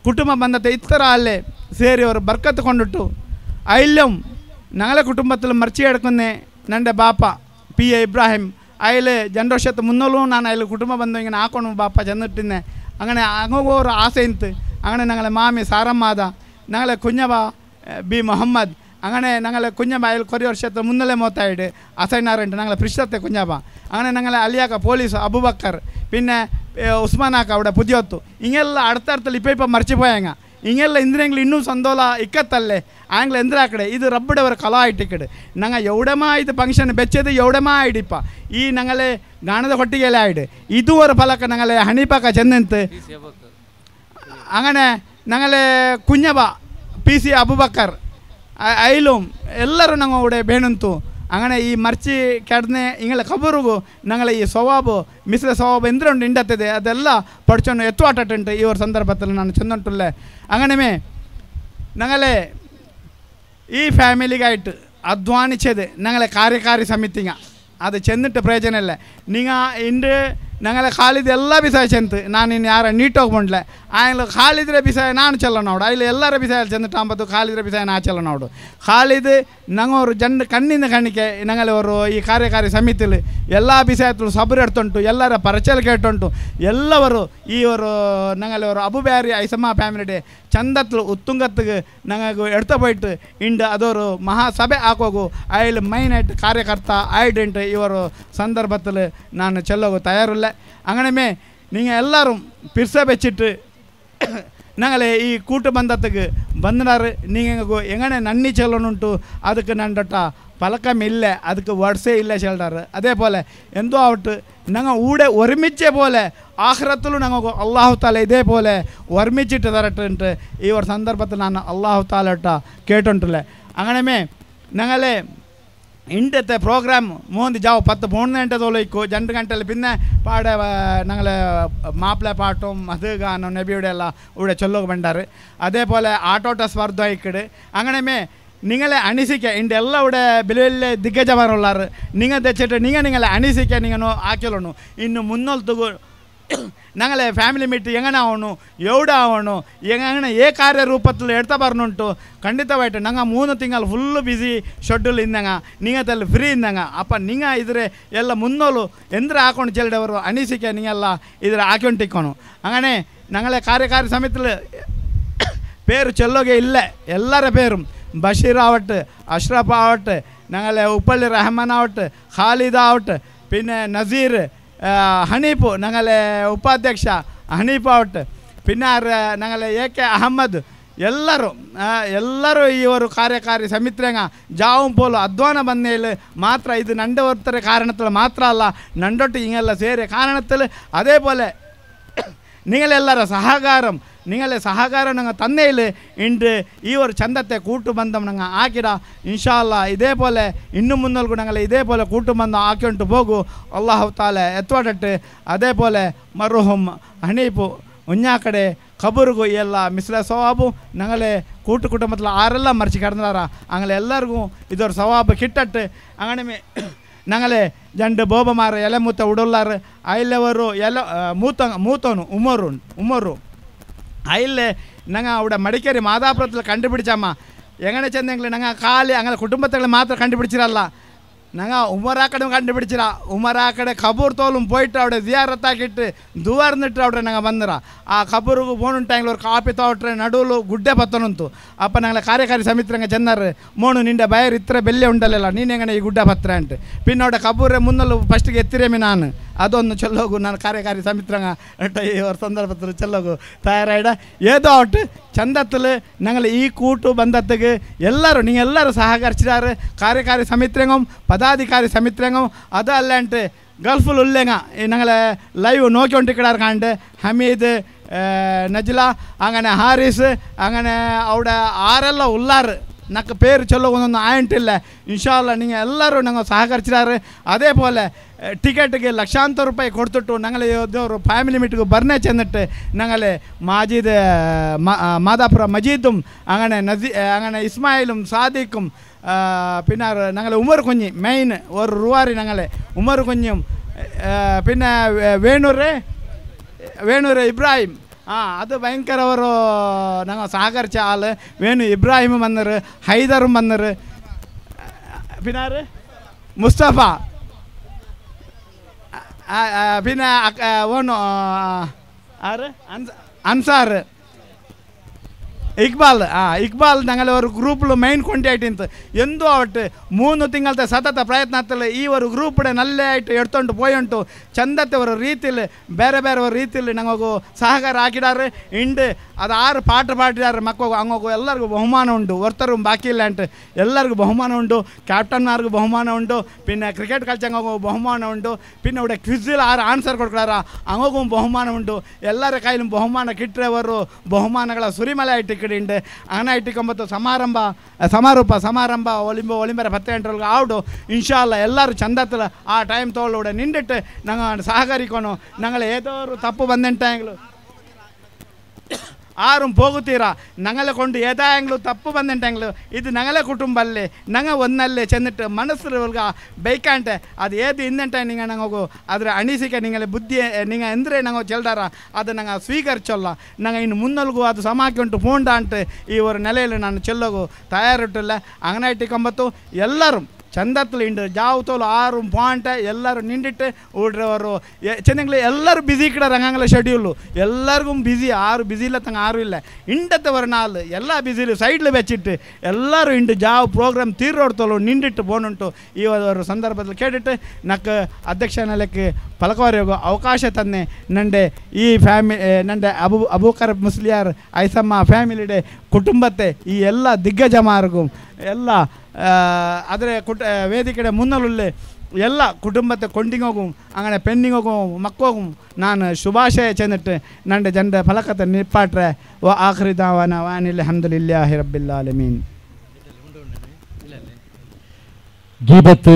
ಕುಟುಂಬ ಬಂದತೆ ಇತ್ತರ ಅಲ್ಲೇ ಸೇರಿ ಅವರು ಬರ್ಕತ್ತು ಕೊಂಡಿಟ್ಟು ಅಯ್ಯಂ ഞങ്ങളെ കുടുംബത്തിൽ മറിച്ച് കിടക്കുന്ന എൻ്റെ ബാപ്പ PA ഇബ്രാഹിം അതിൽ 2 ವರ್ಷത്തെ മുന്നോളും ഞാൻ അതിൽ കുടുംബ ബന്ധം ഇങ്ങനെ ആക്കണം ബാപ്പ ചെന്നിട്ടിന്നെ അങ്ങനെ അങ്ങോട്ട് ആസയിത്ത് അങ്ങനെ ഞങ്ങളെ മാമി സാറമ്മാത ഞങ്ങളെ കുഞ്ഞബ B മുഹമ്മദ് അങ്ങനെ ഞങ്ങളെ കുഞ്ഞബ അതിൽ കുറേ വർഷത്തെ മുന്നല്ലേ മോത്തായിട്ട് അസൈനാറുണ്ട് ഞങ്ങളെ പ്രിഷത്തെ കുഞ്ഞബ അങ്ങനെ ഞങ്ങളെ അലിയാക്ക പോലീസ് അബുബക്കർ പിന്നെ ഉസ്മാനാക്ക അവിടെ പുതിയൊത്തു ഇങ്ങനെല്ലാം അടുത്തടുത്തಲ್ಲಿ ഇപ്പം മറിച്ച് പോയങ്ങ ಹಿಂಗೆಲ್ಲ ಇಂದ್ರೆಂಗ್ಲು ಇನ್ನೂ ಸಂದೋಲ ಇಕ್ಕತ್ತಲ್ಲೇ ಆಂಗ್ಲ ಎಂದ್ರ ಆ ಕಡೆ ಇದು ರಬ್ಬಡವರ ಕಲಾ ಆಯ್ಟಿಕಡೆ ನಂಗೆ ಎವಡಮ ಇದು ಫಂಕ್ಷನ್ ಬೆಚ್ಚದು ಎವಡಮ ಆಯ್ಡಿಪ್ಪ ಈ ನಂಗಲೆ ಗಾಣದ ಹೊಟ್ಟಿಗೆಲ್ಲ ಆಯ್ಡು ಇದುವರ ಫಲಕ ನಂಗಲೆ ಹಣಿಪಾಕ ಚೆನ್ನಂತ അങ്ങനെ ഞങ്ങളെ കുഞ്ഞബ PC അബുബക്കർ അയിലും എല്ലാവരും ഞങ്ങൾ ഇവിടെ ಬೇಣಂತು അങ്ങനെ ഈ മറിച്ച് കിടന്ന് ഇങ്ങളെ ഖബറുಗೂ ഞങ്ങളെ ಈ ಸ್ವಭಾವ ಮಿಶ್ರ ಸ್ವಭಾವ ಎಂದ್ರುಂಡು ಇಂಡತ್ತದೆ ಅದೆಲ್ಲ ಪಡ್ಚೊಂಡು ಎತ್ತುವಾಟುಂಟು ಈ ಸಂದರ್ಭದಲ್ಲಿ ನಾನು ಚೆಂದುಂಟುಲ್ಲೆ അങ്ങനെ ഞങ്ങളെ ഈ ഫാമിലിക്കായിട്ട് അധ്വാനിച്ചത് ഞങ്ങളെ കാര്യകാരി സമിതിങ്ങ അത് ചെന്നിട്ട് പ്രയോജനമില്ല നിങ്ങൾ ഇണ്ട് ഞങ്ങളെ ಖಾಲಿದ್ ಎಲ್ಲ ಬಿಸಾಯ ಚೆಂತು ನಾನು ಇನ್ನು ಯಾರ ನೀಟೋಗಿ ಬಂಡ್ಲೆ ಆಯ್ಲು ಖಾಲಿದ್ರೆ ಬಿಸಾಯ ನಾನು ಚೆಲ್ಲ ನೋಡು ಅಲ್ಲಿ ಎಲ್ಲರ ಬಿಸಾಯ ಚೆಂದಿಟ್ಟು ಅಂಬತ್ತು ಖಾಲಿದ್ರೆ ಬಿಸಾಯ ನಾ ಚೆಲ್ಲ ನೋಡು ಖಾಲಿದ್ ನಂಗವರು ಜನ ಕಣ್ಣಿಂದ ಕಣ್ಣಿಗೆ ഞങ്ങളವರು ಈ ಕಾರ್ಯಕಾರಿ ಸಮಿತಿಲಿ ಎಲ್ಲ ಬಿಸಾಯಗಳು ಸಬರು ಎಡ್ತುಂಟು ಎಲ್ಲರ ಪರಚಲ್ ಕೇಟುಂಟು ಎಲ್ಲವರು ಈವರು ഞങ്ങളವರು ಅಬುಬ್ಯಾರಿ ಐಸಮ್ಮ ಫ್ಯಾಮಿಲಿ ಚಂದತ್ಲು ಉತ್ತುಂಗತ್ತಿಗೆ ഞങ്ങൾക്ക് എടുത്തു പോയിട്ട് ಇಂಡು ಅದವರು ಮಹಾಸಭೆ ಹಾಕೋಗು അതിൽ ಮೈನಾയിട്ട് ಕಾರ್ಯಕರ್ತ ಆಯ್ಡುಂಟು ಇವರು ಸಂದರ್ಭದಲ್ಲಿ ನಾನು ಚೆಲ್ಲೋಗು ತಯಾರಿಲ್ಲ അങ്ങനെ നിങ്ങൾ എല്ലാവരും പിർസ വെച്ചിട്ട് ഞങ്ങളെ ഈ കൂട്ടുബന്ധത്തേക്ക് ಬಂದಿನಾರು നിങ്ങൾക്ക് എങ്ങനെ നന്ദി ചെല്ലണുಂಟು ಅದಕ್ಕೆ നണ്ടട്ട പലക്കമില്ല ಅದಕ್ಕೆ വർഷേ ഇല്ല ചെല്ലാറ് അതേപോലെ എന്തോ ആവട്ടെ ഞങ്ങൾ ഊടെ ഒരുമിച്ച പോലെ ആഖിറത്തിലും ഞങ്ങൾക്ക് അള്ളാഹു താല ഇതേപോലെ ഒരുമിച്ചിട്ട് തരട്ടുണ്ട് ഈ ഒരു സന്ദർഭത്തിൽ ഞാൻ അള്ളാഹു താല ഇട്ട കേട്ടിട്ടില്ലേ അങ്ങനെ ഞങ്ങളെ ಇಂಡത്തെ ಪ್ರೋಗ್ರಾಮ್ ಮೂಂದು ಜಾವು 10 ಗಂಟೆ ತೊಲೈಕು 2 ಗಂಟೆಲಿ ಪಿನ್ನೆ ಪಾಡೆ ഞങ്ങളെ മാപ്പിള പാട്ടും അത് ഗാനം നബിയുടെ എല്ലാം ഇവിടെ ചൊല്ലുക വേണ്ടാറ് അതേപോലെ ആട്ടോട്ട സ്പർദ്ധ ഇക്കട് അങ്ങനെ നിങ്ങളെ അണിസിക്കുക എൻ്റെ എല്ലാം ഇവിടെ വലിയ വലിയ ദിഗ്ഗജമാരുള്ളാറ് നിങ്ങൾ തെച്ചിട്ട് നിങ്ങളെ അണിസിക്കുക നിങ്ങൾ ആക്കിയല്ലോ ഇನ್ನು മുന്നോട്ട് ഞങ്ങളെ ಫ್ಯಾಮಿಲಿ ಮೀಟ್ ಹೆಂಗನ ಅವನು ಎವಡ ಅವನು ಹೆಂಗನ ಏ ಕಾರ್ಯರೂಪದಲ್ಲಿ ಎಡ್ತಾ ಬರ್ನುಂಟು ಖಂಡಿತವಾಯ್ತು ನಂಗೆ 3 ತಿಂಗಳು ಫುಲ್ಲು ಬಿಸಿ ಶೆಡ್ಯೂಲ್ ಇದ್ದಂಗ ನಿಂಗದಲ್ಲಿ ಫ್ರೀ ಇದ್ದಂಗ ಅಪ್ಪ ನಿಂಗ ಇದ್ರೆ ಎಲ್ಲ ಮುನ್ನೋಲು ಎಂದ್ರೆ ಹಾಕೊಂಡು ಚೆಲ್ಲದವರು ಅನಿಸಿಕೆ ನೀವೆಲ್ಲ ಇದ್ರೆ ಹಾಕೊಂಡಿಕ್ಕೋನು അങ്ങനെ ഞങ്ങളെ കാര്യകാരി സമിതിയിൽ പേര് ചൊല്ലുക ഇല്ല എല്ലാവരുടെ പേരും ബഷീർ ആവട്ടെ അഷ്റഫ് ആവട്ടെ ഞങ്ങളെ ഉപ്പള്ളി റഹ്മാൻ ആവട്ടെ ഖാലിദ് ആവട്ടെ പിന്നെ നസീർ ಹನೀಫು ഞങ്ങളെ ಉಪಾಧ್ಯಕ್ಷ ಹನೀಫ್ ಆವಟ್ പിന്നെ ഞങ്ങളെ AK ಅಹಮದ್ ಎಲ್ಲರೂ ಇವರು ಕಾರ್ಯಕಾರಿ ಸಮಿತಿಯಂಗ ಜಾവും പോലും അധ്വാന ಬಂದೇൽ ಮಾತ್ರ ಇದು ನಂಡೆ ಹೊರ್ತಾರೆ ಕಾರಣത്തിൽ ಮಾತ್ರ ಅಲ್ಲ ನಂಡೊಟ್ಟು ಹಿಂಗೆಲ್ಲ ಸೇರಿ ಕಾರಣത്തിൽ അതേപോലെ നിങ്ങളെല്ലാര സഹകാരം നിങ്ങളെ സഹകാരം ഞങ്ങൾ തന്നേൽ ഇണ്ട് ഈ ഒരു ചന്തത്തെ കൂട്ടുബന്ധം ഞങ്ങൾ ആക്കിട ഇൻഷാ അല്ലാ ഇതേപോലെ ഇന്നും മുന്നോട്ട് ഞങ്ങൾ ഇതേപോലെ കൂട്ടുബന്ധം ആക്കിക്കൊണ്ട് പോകൂ അള്ളാഹു താല എത്തുവാടട്ട് അതേപോലെ മർഹൂം ഹനീഫ് ഉഞ്ഞാക്കಡೆ ഖബറിಗೂ ಎಲ್ಲ ಮಿಸ್ಲ ಸವಾಬು ഞങ്ങളെ കൂട്ടുകുടുംബത്തിൽ ആരെല്ലാം മരിച്ചു കിടന്നാറാ അങ്ങനെ എല്ലാവർക്കും ഇതൊരു സവാബ് കിട്ടട്ട് അങ്ങനെ ഞങ്ങളെ 2 ബോബമാർ എലമൂത്ത ഉടുള്ളാറ് അതിലವರು മൂത്തോನು ഉമ്മರು അതിലെ ഞങ്ങൾ അവിടെ മടിക്കേരി മാതാപുരത്തിൽ കണ്ടുപിടിച്ചമ്മ എങ്ങനെ ചെന്നെങ്കിൽ ഞങ്ങൾ കാലി അങ്ങനെ കുടുംബത്തിൽ മാത്രം കണ്ടുപിടിച്ചിരല്ല ഞങ്ങൾ ഉമ്മറാക്കടെ കണ്ടുപിടിച്ചിര ഉമ്മറാക്കടെ ഖബൂർ തോലും പോയിട്ട് അവിടെ സിയാറത്താക്കിയിട്ട് ദുവാർന്നിട്ട് അവിടെ ഞങ്ങൾ ಬಂದಿರ ಆ ഖബൂರಿಗೆ പോണ ಟೈಮ್ಲಿ ഒരു ಕಾಪಿ ತೋಟ್ರೆ ನಡುಲು ಗುಡ್ಡೆ ಪತ್ತನುಂತು ಅಪ್ಪ ഞങ്ങളെ ಕಾರ್ಯಕಾರಿ ಸಮಿತಿರಂಗ ಚೆನ್ನರು ಮೋನು ನಿಂಡೆ ಬಯರ್ ಇತ್ರ ಬೆಲ್ಲೆ ಉಂಡಲ್ಲ ನೀನು ಹೆಂಗನೆ ಈ ಗುಡ್ಡ ಪತ್ರ ಅಂತ പിന്നെ അവിടെ ഖബൂറെ മുന്നല്ലോ ಫಸ್ಟಿಗೆ ಎತ್ತಿರೇಮಿ ನಾನು ಅದೊಂದು ಚೆಲ್ಲೋಗು ನಾನು ಕಾರ್ಯಕಾರಿ ಸಮಿತಿರಂಗ ಈ ഒരു സന്ദർഭത്തിൽ ചെല്ലೋಗು തയ്യാറായിട ഏതോ ആവട്ടെ ചന്തത്തിൽ ഞങ്ങൾ ഈ കൂട്ടു ബന്ധത്തേക്ക് എല്ലാവരും നിങ്ങൾ എല്ലാവരും സഹകരിച്ചിട്ടാറ് കാര്യകാരി സമിതിരംഗം പദാധികാരി സമിതിരംഗം അതല്ലാണ്ട് ഗൾഫിൽ ഉള്ളേങ്ങ ഞങ്ങളെ ലൈവ് നോക്കിക്കൊണ്ടിരിക്കടാറ് കണ്ട് ഹമീദ് നജ്ല അങ്ങനെ ഹാരിസ് അങ്ങനെ അവിടെ ആരെല്ലാം ഉള്ളാറ് നക്ക് പേര് ചൊല്ലുകൊണ്ടൊന്നും ആയിട്ടില്ല. ഇൻഷാ അല്ലാഹ് നിങ്ങൾ എല്ലാവരും ഞങ്ങൾ സഹകരിച്ചാറ്. അതേപോലെ ಟಿಕೆಟ್ಗೆ ಲಕ್ಷಾಂತರ ರೂಪಾಯಿ ಕೊಡ್ತಿಟ್ಟು ഞങ്ങൾ ഒരു ഫാമിലി മീറ്റിംഗ് ಬರ್ನೆ ചെന്നിട്ട് ഞങ്ങൾ മാജിദ് മാതാപുര മജീദും അങ്ങനെ ഇസ്മായിലും സാദിഖും പിന്നെ ഞങ്ങൾ ഉമർ കുഞ്ഞി മെയിൻ ഒരു റുവാരി ഞങ്ങൾ ഉമർ കുഞ്ഞും പിന്നെ വേണൂര് ഇബ്രാഹിം ಅದು ಭಯಂಕರ ಅವರು ഞങ്ങൾ സഹകരിച്ച ആൾ വേണു ഇബ്രാഹിമും വന്നറ് ഹൈദറും വന്നറ് പിന്നെ മുസ്തഫ പിന്നെ ഓണു ആറ് അൻസാർ ഇക്ബാൽ ഞങ്ങൾ ഒരു ഗ്രൂപ്പിൽ മെയിൻ കൊണ്ടായിട്ട് എന്തോ ആവട്ടെ 3 ತಿಂಗಳത്തെ ಸತತ ಪ್ರಯತ್ನದಲ್ಲಿ ಈ ಒಂದು ಗ್ರೂಪ್ಡೆ ನಲ್ಲಾയിട്ട് ಎಡ್ಕೊಂಡು പോയുಂಟು ಚಂದತೆ ಒಂದು ರೀತಿಯಲ್ಲಿ ಬೇರೆ ಬೇರೆ ಒಂದು ರೀತಿಯಲ್ಲಿ ನಮಗೂ ಸಹಕಾರ ಹಾಕಿದ್ದಾರೆ. ಇಂಡು ಅದು 6 ಪಾಠ ಪಾಡಿದ್ದಾರೆ ಮಕ್ಕಳು ಹಂಗೋಗು ಎಲ್ಲರಿಗೂ ಬಹುಮಾನ ಉಂಟು. ಒರ್ತರು ಬಾಕಿ ಇಲ್ಲ ಅಂಟು ಎಲ್ಲರಿಗೂ ಬಹುಮಾನ ಉಂಟು. ಕ್ಯಾಪ್ಟನ್ಮಾರ್ಗೂ ಬಹುಮಾನ ಉಂಟು. പിന്നെ ಕ್ರಿಕೆಟ್ ಕಲ್ಚಂಗೂ ಬಹುಮಾನ ಉಂಟು. പിന്നെ ഇവിടെ ಕ್ವಿಜ್ಜಿൽ 6 ಆನ್ಸರ್ ಕೊಡ್ಕೊಳಾರ ಹಂಗೋಗೂ ಬಹುಮಾನ ಉಂಟು. ಎಲ್ಲರ ಕೈಲೂ ಬಹುಮಾನ ಕಿಟ್ಟರೆ ಅವರು ಬಹುಮಾನಗಳ ಸುರಿಮಲೆ ಆಯ್ತು ಇಕ್ಕಡಿಂಡು. അങ്ങനെ 9 ಸಮಾರಂಭ ಒಲಿಂಬರ 10 ಗಂಟೆಗೆ ಆವಡು. ಇನ್ಶಾ ಅಲ್ಲಾಹ್ ಎಲ್ಲರೂ ಚಂದತ್ತಲ್ಲ ಆ ಟೈಮ್ ತೋಳೂടെ ನಿಂಡಿಟ್ಟು ഞങ്ങൾ സഹകരിക്കണം. ഞങ്ങൾ ഏതോ ഒരു തപ്പ് വന്നിട്ടെങ്കിലും ആരും പോകുತ್ತೀರಾ ഞങ്ങളെ കൊണ്ട് ഏതായെങ്കിലും തപ്പ് വന്നിട്ടെങ്കിലും ഇത് ഞങ്ങളെ കുടുംബമല്ലേ ഞങ്ങൾ ഒന്നല്ലേ ചെന്നിട്ട് മനസ്സിൽ ബൈക്കാಂಟೆ ಅದು ಏದು ಇನ್ನಂಟೆ നിങ്ങൾ ഞങ്ങൾക്ക് ಅದರ ಅನಿಸಿಕೆ ನಿಂಗಲೆ ಬುದ್ಧಿ നിങ്ങൾ ಎಂದ್ರೆ ഞങ്ങൾ ಚೆಲ್ದಾರ ಅದು ഞങ്ങൾ ಸ್ವೀಕರಿಸಲ್ಲ. ഞങ്ങൾ ಇನ್ನು ಮುನ್ನಲ್ಗೂ ಅದು ಸಮಾಕಿಂಟು ಪೋಂಡಾಂಟು ಈ ಒಂದು ನೆಲೆಯಲ್ಲಿ ನಾನು ಚೆಲ್ಲೋಗು ತಯಾರಿಟ್ಟಿಲ್ಲ. അങ്ങനെ 9 ಎಲ್ಲರೂ ಚಂದತ್ಲು ಇಂಡು ಜಾವತೋಲು 6 ಪಾಯಿಂಟ್ ಎಲ್ಲರೂ ನಿಂಡಿಟ್ಟು ಊಡ್ರವರು ಚೆನ್ನಂಗ್ಲಿ ಎಲ್ಲರೂ ಬಿಸಿ ಇಕ್ಕಡ ರಂಗಂಗ್ಲ ಶೆಡ್ಯೂಲು ಎಲ್ಲರಿಗೂ ಬಿಸಿ 6 ಬಿಸಿ ಇಲ್ಲ ತಂಗ 6 ಇಲ್ಲ ಇಂಡತ್ತೆ ವರ 4 ಎಲ್ಲ ಬಿಸಿಲು ಸೈಡ್ಲು ಬೆಚ್ಚಿಟ್ಟು ಎಲ್ಲರೂ ಇಂಡು ಜಾವ್ ಪ್ರೋಗ್ರಾಮ್ ತೀರೋಡ್ತೋಲು ನಿಂಡಿಟ್ಟು ಬೋನುಂಟು. ಈ ಒಂದು ಸಂದರ್ಭದಲ್ಲಿ ಕೇಳಿಟ್ಟು ನಕ್ಕ ಅಧ್ಯಕ್ಷ ನೆಲಕ್ಕೆ ಪಲಕವರೆಗೂ ಅವಕಾಶ ತಂದೆ ನಂಡೆ ಈ ನಂಡೆ ಅಬೂಕರ್ ಮುಸ್ಲಿಯಾರ್ ಐಸಮ್ಮ ಫ್ಯಾಮಿಲಿಡೆ ಕುಟುಂಬത്തെ ಈ ಎಲ್ಲ ದಿಗ್ಗಜಮಾರ್ಗೂ ಎಲ್ಲ ಅದರ ವೇದಿಕೆಯ ಮುನ್ನಲುಳ್ಳೆ ಎಲ್ಲ ಕುಟುಂಬത്തെ ಕೊಂಡಿಗೋಗು അങ്ങനെ പെണ്ണിങ്ങോകും മക്കോകും ನಾನು ಶುಭಾಶಯ ಚೆന്നിಟ್ಟು ನಂಡೆ ಜಂಡ ಫಲಕತೆ ನಿಪ್ಪಾಟ್ರೆ ವ ಆಖರಿ ದಾವಾನ ವಾನಿಲ್ ಹಮ್ದುಲಿಲ್ಲಾಹಿ ರಬ್ಬಿಲ್ ಆಲಮೀನ್. ಗೀಬತ್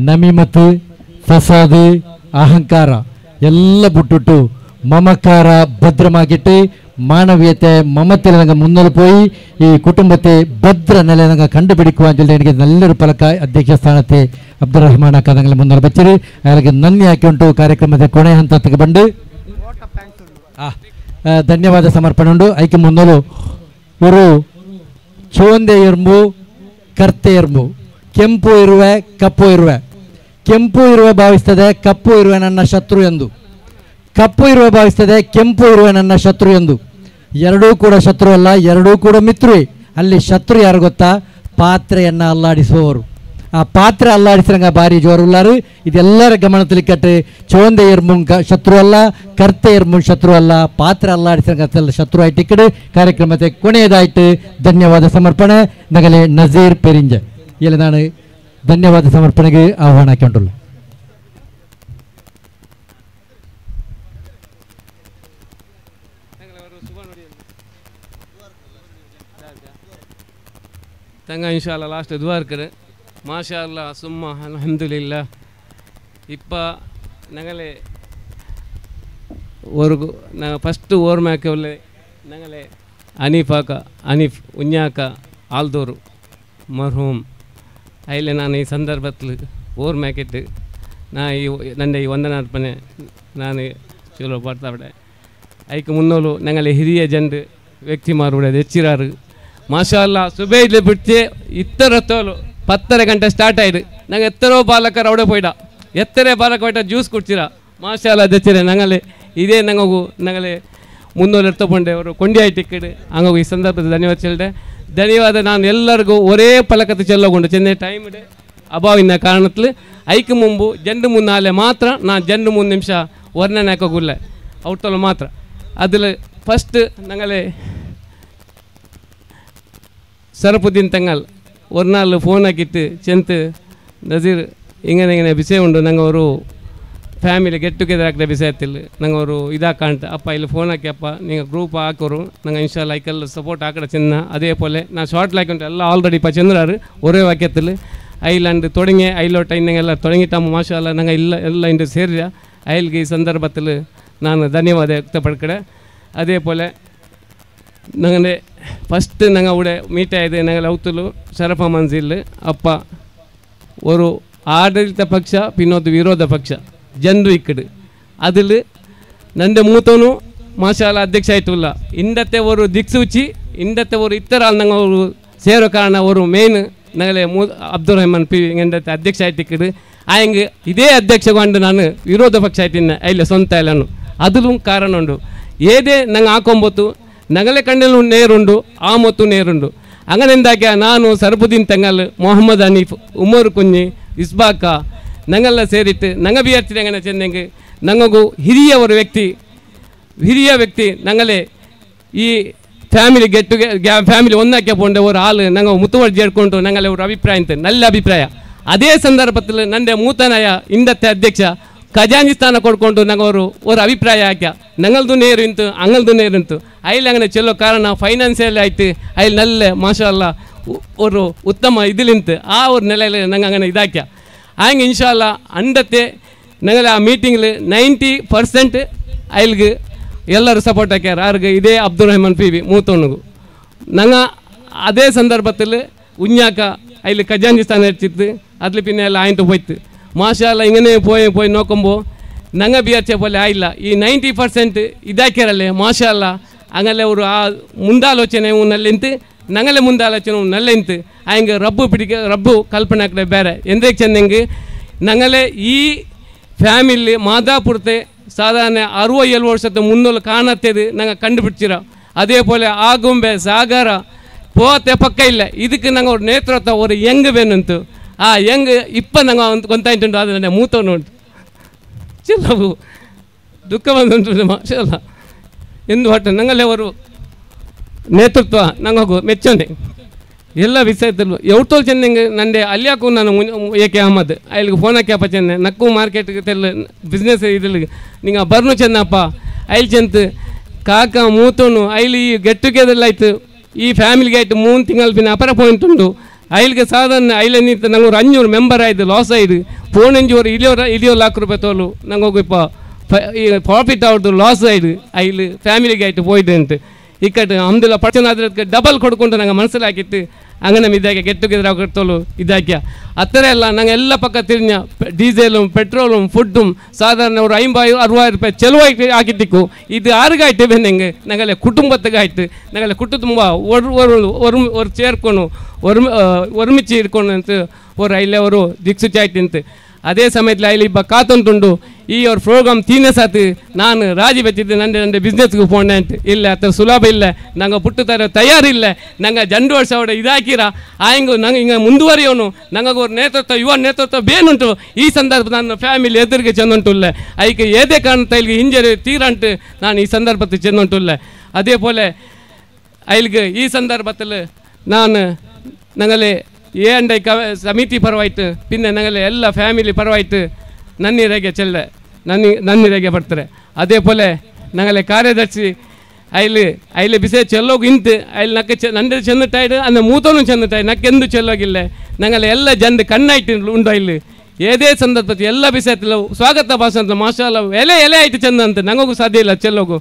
ನಮೀಮತ್ ಫಸಾದ್ ಅಹಂಕಾರ ಎಲ್ಲ ಬಿಟ್ಟುಟ್ಟು ಮಮಕಾರ ಭದ್ರಮಾಗಿಟ್ಟು ಮಾನವೀಯತೆ ಮಮತೆಗೆ ಮುನ್ನಲು പോയി ഈ കുടുംബത്തെ ഭദ്ര നിലയിൽ കണ്ടുപിടിക്കുവാൻ ചൊല്ലി എനിക്ക് നല്ലൊരു ഫലക അധ്യക്ഷ സ്ഥാനത്തെ അബ്ദുറഹ്മാൻ അക്ക നിങ്ങൾ മുന്നോട്ട് വെച്ചത് അയാൾക്ക് നന്ദി ആക്കിക്കൊണ്ടു ಕಾರ್ಯಕ್ರಮದ ಕೊನೆ ಹಂತಕ್ಕೆ ಬಂದು ಧನ್ಯವಾದ ಸಮರ್ಪಣೆ ಉಂಟು. ಐಕೆ ಮುನ್ನಲು ഒരു ಚೋಂದೆ ಎರ್ಮು ಕರ್ತೆ ಎರ್ಮು ಕೆಂಪು ಇರುವೆ ಕಪ್ಪು ಇರುವೆ ಕೆಂಪು ಇರುವೆ ಭಾವಿಸ್ತದೆ ಕಪ್ಪು ಇರುವೆ ನನ್ನ ಶತ್ರು ಎಂದು ಕಪ್ಪು ಇರುವೆ ಭಾವಿಸ್ತದೆ ಕೆಂಪು ಇರುವೆ ನನ್ನ ಶತ್ರು ಎಂದು. ಎರಡೂ ಕೂಡ ಶತ್ರು ಅಲ್ಲ, ಎರಡೂ ಕೂಡ ಮಿತ್ರವೇ. ಅಲ್ಲಿ ಶತ್ರು ಯಾರು ಗೊತ್ತಾ? ಪಾತ್ರೆಯನ್ನು ಅಲ್ಲಾಡಿಸುವವರು. ಆ ಪಾತ್ರೆ ಅಲ್ಲಾಡಿಸಿದಂಗ ಭಾರಿ ಜೋರುಲ್ಲಾರು. ಇದೆಲ್ಲರ ಗಮನದಲ್ಲಿ ಕಟ್ಟೆ ಚೋಂದೆ ಎರ್ಮುಂ ಶತ್ರು ಅಲ್ಲ, ಕರ್ತೆ ಎರ್ಮುಂ ಶತ್ರು ಅಲ್ಲ, ಪಾತ್ರೆ ಅಲ್ಲಾಡಿಸಿದಂಗ ಶತ್ರು ಆಯ್ತು. ಈ ಕಡೆ ಕಾರ್ಯಕ್ರಮಕ್ಕೆ ಕೊನೆಯದಾಯ್ತು ಧನ್ಯವಾದ ಸಮರ್ಪಣೆ ನಗಲೆ ನಜೀರ್ ಪೆರಿಂಜೆ ಇಲ್ಲಿ ನಾನು ಧನ್ಯವಾದ ಸಮರ್ಪಣೆಗೆ ಆಹ್ವಾನ ಹಾಕಿಕೊಂಡಿಲ್ಲ. ತಂಗ ಇನ್ಶಾಲ್ಲ ಲಾಸ್ಟ್ ದುವಾ ಇರ್ಕರು ಮಾಷಾ ಅಲ್ಲಾ ಸುಮ್ಮ ಅಲ್ಹಮ್ದುಲಿಲ್ಲಾ. இப்போ ഞങ്ങളെ ஒரு ஃபஸ்ட்டு ஓர்மேக்கவில் ഞങ്ങളെ അനീഫ് ഉഞ്ഞാക്ക ആൽദോರು ಮರ್ಹೂಮ್ അതിൽ ನಾನು ಈ ಸಂದರ್ಭದಲ್ಲಿ ಓರ್ಮ್ಯಾಕಿಟ್ಟು ನನ್ನ ಈ ವಂದನಾರ್ಪಣೆ ನಾನು ಚಲೋ ಪಾಡ್ತಾವಿಡೆ. ಐಕೆ ಮುನ್ನೋಲು ഞങ്ങളെ ಹಿರಿಯ ಜನರು ವ್ಯಕ್ತಿಮಾರುಡೆ ಹೆಚ್ಚಿರಾರು ಮಾಷಾ ಅಲ್ಲಾ ಸುಬೈಲಿ ಬಿಟ್ಟು ಇತ್ತರ ತೋಲು 10 ಗಂಟೆ ಸ್ಟಾರ್ಟ್ ಆಯಿತು. ನಂಗೆ ಎತ್ತರೋ ಬಾಲಕರು ಅವಡೆ ಪೋಯ್ಡ ಎತ್ತರೆ ಬಾಲಕ ಹೋಯ್ಟ ಜ್ಯೂಸ್ ಕುಡ್ತೀರಾ ಮಾಷಾ ಅಲ್ಲಾ ದಚ್ಚಿರೆ ನಂಗಲೆ ಇದೇ ನಂಗೂ ನಂಗಲೆ ಮುನ್ನೋಲು ಎರ್ತಕೊಂಡೆ ಅವರು ಕೊಂಡಿ ಆಯ್ತಿಕ್ಕಡೆ ಹಂಗೋಗಿ ಈ ಸಂದರ್ಭದಲ್ಲಿ ಧನ್ಯವಾದ ಚೆಲ್ದೆ. ಧನ್ಯವಾದ ನಾನು ಎಲ್ಲರಿಗೂ ಒರೇ ಪಲಕತೆ ಚೆಲ್ಲಗೊಂಡು ಚೆನ್ನೈ ಟೈಮ್ ಇದೆ ಅಭಾವಿನ ಕಾರಣത്തിൽ ಐಕೆ ಮುಂಬು ಜಂಡು ಮುನ್ನಾಲೆ ಮಾತ್ರ ನಾನು ಜಂಡು 3 ನಿಮಿಷ ವರ್ಣನೆ ಹಾಕೋಗಿಲ್ಲ ಔಟಲ್ಲಿ ಮಾತ್ರ. അതിൽ ഫസ്റ്റ് ഞങ്ങളെ സറഫുദ്ദീൻ തങ്ങൾ ഒരു നാൾ ഫോൺ ആക്കിയിട്ട് ചെന്ത് നസീർ ഇങ്ങനെ വിഷയമുണ്ട് ഞങ്ങൾ ഒരു ಫ್ಯಾಮಿಲಿ ಗೆಟ್ ಟುಗೆದರ್ ಆಗ್ತದೆ ವಿಷಯത്തിൽ ನಂಗೆ ಅವರು ಇದಾಕಂತ ಅಪ್ಪ ಇಲ್ಲಿ ಫೋನ್ ಹಾಕಿ ಅಪ್ಪ ನೀವು ಗ್ರೂಪ್ ಹಾಕೋರು ನಂಗೆ ಇನ್ಶಾಲ್ಲ ಐಕಲ್ ಸಪೋರ್ಟ್ ಹಾಕಡ ಚೆನ್ನ അതേ പോലെ நான் ஷார்ட் லைக் எல்லாம் ஆல்ரெடி இப்போ செந்துறாரு ஒரே வாக்கியத்தில் ஐலாண்டு தொடங்கி ஐலோட்ட இன்னங்கெல்லாம் தொடங்கிட்டாம மாஷாಲ್ಲ ನಂಗೆ ಎಲ್ಲ ಇಂದು ಸೇರಿದ ಐಲ್ಗೆ ಈ ಸಂದರ್ಭದಲ್ಲಿ ನಾನು ಧನ್ಯವಾದ ವ್ಯಕ್ತಪಡ್ಕಡೆ அதே പോലെ ನಂಗೆ ಫಸ್ಟ್ ನಂಗೆ അവിടെ ಮೀಟ್ ಆಯಿದೆ ನಂಗೆ ಅವತ್ತಲು ಶರಫ ಮಂಜಿಲ್ ಅಪ್ಪ ஒரு ಆಡಳಿತ ಪಕ್ಷ ಪಿನ್ನೊಂದು ವಿರೋಧ ಪಕ್ಷ ಜನರು ಇಕ್ಕಡು ಅದಿಲ್ ನಂದೆ ಮೂತವನು ಮಾಷಾಲ್ಲ ಅಧ್ಯಕ್ಷ ಆಯ್ತುಲ್ಲ ಇಂದತ್ತೆ ಅವರು ದಿಕ್ಸೂಚಿ ಇಂದತ್ತೆ ಅವರು ಇತರ ನಂಗೆ ಅವರು ಸೇರೋ ಕಾರಣ ಅವರು ಮೇನ್ ನಗಲೆ ಅಬ್ದುಲ್ ರಹಮಾನ್ ಪಿ ಎಂದತ್ತೆ ಅಧ್ಯಕ್ಷ ಆಯ್ತಿಕ್ಕಡು ಆಯಂಗೆ ಇದೇ ಅಧ್ಯಕ್ಷಗೊಂಡು ನಾನು ವಿರೋಧ ಪಕ್ಷ ಆಯ್ತಿನ್ನ ಇಲ್ಲ ಸ್ವಂತ ಎಲ್ಲನು ಅದೂ ಕಾರಣ ಉಂಡು ಏದೇ ನಂಗೆ ಹಾಕೊಂಬತ್ತು ನಗಲೆ ಕಣ್ಣಲ್ಲೂ ನೇರುಂಡು ಆ ಮೊತ್ತು ನೇರುಂಡು ಅಂಗನೆಂದಾಕ ನಾನು ಸರ್ಬುದ್ದೀನ್ ತಂಗಲ್ ಮೊಹಮ್ಮದ್ ಹನೀಫ್ ಉಮರ್ ಕುഞ്ഞി ಇಸ್ಬಾಕ ನಂಗೆಲ್ಲ ಸೇರಿಟ್ಟು ನಂಗೆ ಬಿಯರ್ತಿದೆ ಅಂಗನೆ ಚೆನ್ನಂಗೆ ನಂಗೂ ಹಿರಿಯ ಒಂದು ಹಿರಿಯ ವ್ಯಕ್ತಿ ನಂಗಲೆ ಈ ಫ್ಯಾಮಿಲಿ ಫ್ಯಾಮಿಲಿ ಒಂದಾಕೆ ಪೋಂಡೆ ஒரு ஆள் நாங்கள் முத்துவர்ஜி எடுக்கொண்டு நாங்கள் ஒரு அபிப்பிராயம் நல்ல அபிப்பிராಯ ಅದೇ ಸಂದರ್ಭದಲ್ಲಿ ನಂದೆ ಮೂತನಯ ಇಂದತ್ತೆ ಅಧ್ಯಕ್ಷ ಖಜಾಂಜಿ ಸ್ಥಾನ ಕೊಡ್ಕೊಂಡು ನಂಗೆ ஒரு ಅಭಿಪ್ರಾಯ ಹಾಕ್ಯ ನಂಗಲ್ದು ನೇರು ಇಂತು ಅಂಗಲ್ದು ನೇರು ಇಂತು ಐಲಿ ಅಂಗನೆ ಚೆಲ್ಲೋ ಕಾರಣ ಫೈನಾನ್ಸಿಯಲ್ ಆಯ್ತು ಐಲಿ ನಲ್ಲ ಮಾಷಾಲ್ಲ ஒரு ಉತ್ತಮ ಇದಿಲಿಂತು ಆ ஒரு ನೆಲೆಯಲ್ಲಿ ನಂಗೆ ಅಂಗನೆ ಇದಾಕ್ಯ ಹಂಗೆ ಇನ್ಶಾಲ್ಲ ಅಂದತ್ತೆ ನಂಗೆ ಆ ಮೀಟಿಂಗ್ಲಿ 90% ಐಲ್ಗೆ ಎಲ್ಲರೂ ಸಪೋರ್ಟ್ ಹಾಕ್ಯಾರ ಆರ್ಗೆ ಇದೇ ಅಬ್ದುಲ್ ರಹಮಾನ್ ಪಿ ವಿ ಮೂತವನಿಗೂ ನಂಗೆ ಅದೇ ಸಂದರ್ಭದಲ್ಲಿ ಉഞ്ഞാಕ ಅಲ್ಲಿ ಖಜಾಂಜಿ ಸ್ಥಾನ ಹೆಚ್ಚಿತ್ತು ಅದ್ಲಿ ಪಿನ್ನ ಎಲ್ಲ ಆಯ್ತು ಹೋಯ್ತು ಮಾಷಾಲ್ಲ ಹಿಂಗನೇ போய் ನೋಕೊಂಬೋ ನಂಗೆ ಬಿಯರ್ಚೆ പോലെ ಆಯಿಲ್ಲ ಈ 90% ಇದಾಕ್ಯಾರಲ್ಲೇ ಮಾಷಾಲ್ಲ ಹಂಗಲ್ಲೇ ಅವರು ಆ ಮುಂದಾಲೋಚನೆ ನಲ್ಲಿಂತು ನಂಗಲೆ ಮುಂದಾಲೋಚನೆ ನಲ್ಲಿಂತು ಹಂಗೆ ರಬ್ಬು ಕಲ್ಪನೆ ಹಾಕಡೆ ಬೇರೆ ಎಂದ್ರೆ ಚೆನ್ನಂಗೆ ನಂಗಲೆ ಈ ಫ್ಯಾಮಿಲಿ ಮಾದಾಪುರತೆ ಸಾಧಾರಣ 60-70 ವರ್ಷದ ಮುನ್ನೂಲು ಕಾಣತ್ತೇದು ನಂಗೆ ಕಂಡುಬಿಡ್ತೀರ அதே போல் ಆಗುಂಬೆ ಸಾಗರ ಪೋತೆ ಪಕ್ಕ ಇಲ್ಲ ಇದಕ್ಕೆ ನಂಗೆ ಅವ್ರ ನೇತೃತ್ವ ಅವರು ಹೆಂಗೆ ಬೇನಂತು ಆ ಹೆಂಗೆ ನಂಗೆ ಗೊಂತಾಯ್ತುಂಟು ಅದು ನನ್ನ ಮೂತವನು ಉಂಟು ಚಿಲ್ಲವು ದುಃಖ ಬಂದುಂಟು ಮಾಷಲ್ಲ ಎಂದು ಹೊಟ್ಟೆ ನಂಗಲ್ಲೇ ಅವರು ನೇತೃತ್ವ ನಂಗೂ ಮೆಚ್ಚನೆ ಎಲ್ಲ ವಿಷಯದಲ್ಲೂ ಎವಟೋಲ್ ಚೆನ್ನಂಗೆ ನಂದೆ ಅಲ್ಲಿಯಾಕು ನಾನು ಏಕೆ ಅಹಮದ್ ಅಲ್ಲಿಗೆ ಫೋನ್ ಹಾಕ್ಯಪ್ಪ ಚೆನ್ನೆ ನಕ್ಕು ಮಾರ್ಕೆಟ್ಗೆ ತೆಲ್ಲ ಬಿಸ್ನೆಸ್ ಇದ್ರಲ್ಲಿ ನಿಂಗೆ ಬರ್ನು ಚೆನ್ನಪ್ಪ ಐಲ್ ಚೆಂತ ಕಾಕ ಮೂತೋನು ಐಲಿ ಈ ಗೆಟ್ ಟುಗೆದರ್ ಆಯ್ತು ಈ ಫ್ಯಾಮಿಲಿಗೆ ಆಯ್ತು 3 ತಿಂಗಳು ಪಿನ್ನ ಅಪರ ಪಾಯಿಂಟ್ ಉಂಟು ಐಲ್ಗೆ ಸಾಧಾರಣ ಐಲ ನಿಂತು ನಂಗೆ ஒரு 500 ಮೆಂಬರ್ ಆಯ್ತು ಲಾಸ್ ಆಯ್ತು ಫೋನೆಂಜಿ ஒரு 20 ಲಾಖ ರೂಪಾಯಿ ತೋಲು ನಂಗೆ ಇಪ್ಪ ಈ ಪ್ರಾಫಿಟ್ ಅವ್ರದ್ದು ಲಾಸ್ ಆಯ್ತು ಐಲಿ ಫ್ಯಾಮಿಲಿಗೆ ಆಯ್ತು ಹೋಯ್ತು ಅಂತ ಇಕ್ಕಟ್ಟು ಅಮ್ದಿಲ್ಲ ಪರ್ಚನ್ ಅದಕ್ಕೆ ಡಬಲ್ ಕೊಡ್ಕೊಂಡು ನಂಗೆ ಮನಸ್ಸಲ್ಲಿ ಹಾಕಿತ್ತು അങ്ങനെ ഇതാക്കിയ ಗೆಟ್ ಟುಗೆದರ್ ആക്കത്തോളൂ ഇതാക്കിയ അത്രയല്ല ഞങ്ങൾ എല്ലാ പക്ക തിരിഞ്ഞ ഡീസലും പെട്രോളും ഫുഡും സാധാരണ ഒരു 50-60 ರೂಪಾಯಿ ചെലവായി ആക്കിത്തിക്കൂ ഇത് ആർക്കായിട്ട് ബന്നെങ്കിൽ ഞങ്ങളെ കുടുംബത്തുകായിട്ട് ഞങ്ങളെ കുടുംബ ഒരു ചേർക്കൊണു ഒരുമിച്ച് ഇരിക്കണം ಅಂತ ഒരു അതിലെ ഒരു ദിക്സുച്ചായിട്ട് ಅದೇ ಸಮಯದಲ್ಲಿ ಅಲ್ಲಿ ಇಬ್ಬ ಕಾತಂತುಂಡು ಈ ಅವ್ರ ಪ್ರೋಗ್ರಾಮ್ ತೀನೆ ಸಾತು ನಾನು ರಾಜಿ ಬೆಚ್ಚಿದ್ದು ನಂದೆ ಬಿಸ್ನೆಸ್ಗೆ ಪೋಣೆ ಅಂತ ಇಲ್ಲ ಆ ಥರ ಸುಲಭ ಇಲ್ಲ ನಂಗೆ ಪುಟ್ಟು ತರ ತಯಾರಿಲ್ಲ ನಂಗೆ ಜಂಡು ವರ್ಷ ಅವಡೆ ಇದಾಕಿರ ಆಯಂಗು ನಂಗೆ ಹಿಂಗೆ ಮುಂದುವರಿಯೋನು ನಂಗೆ ಅವ್ರ ನೇತೃತ್ವ ಯುವ ನೇತೃತ್ವ ಬೇನುಂಟು ಈ ಸಂದರ್ಭ ನನ್ನ ಫ್ಯಾಮಿಲಿ ಎದುರಿಗೆ ಚೆಂದುಂಟುಲ್ಲ ಅದಕ್ಕೆ ಏದೇ ಕಾರಣತ ಇಲ್ಲಿಗೆ ಹಿಂಜರಿ ತೀರಂಟು ನಾನು ಈ ಸಂದರ್ಭದಲ್ಲಿ ಚೆಂದುಂಟುಲ್ಲ ಅದೇ ಪೋಲೆ ಅಲ್ಲಿಗೆ ಈ ಸಂದರ್ಭದಲ್ಲಿ ನಾನು ನಂಗಲ್ಲಿ ಏಂಡೈ ಸಮಿತಿ ಪರವಾಯ್ತು ಪಿನ್ನ ನಂಗಲೆ ಎಲ್ಲ ಫ್ಯಾಮಿಲಿ ಪರವಾಯ್ತು ನನ್ನಿರೆಗೆ ಚೆಲ್ಲೆ ನನ್ನಿರೆಗೆ ಬರ್ತಾರೆ ಅದೇ ಪೋಲೆ ನಂಗಲೆ ಕಾರ್ಯದರ್ಶಿ ಐಲಿ ಬಿಸೆ ಚೆಲ್ಲೋಗಿ ಇಂತು ಐಲಿ ನಕ್ಕೆ ನಂದೆ ಚೆಂದಿಟ್ಟಾಯ್ತು ಅಂದ ಮೂತೋನು ಚೆಂದಿಟ್ಟಾಯ್ತು ನಕ್ಕೆಂದು ಚೆಲ್ಲೋಗಿಲ್ಲ ನಂಗಲೆ ಎಲ್ಲ ಜನರು ಕಣ್ಣಾಯ್ತು ಉಂಟು ಇಲ್ಲಿ ಏದೇ ಸಂದರ್ಭದಲ್ಲಿ ಎಲ್ಲ ಬಿಸೆತ್ತಿಲ್ಲ ಸ್ವಾಗತ ಭಾಷೆ ಅಂತ ಮಾಷಾಲ್ಲ ಎಲೆ ಆಯ್ತು ಚೆಂದ ಅಂತ ನಂಗೂ ಸಾಧ್ಯ ಇಲ್ಲ ಚೆಲ್ಲೋಗು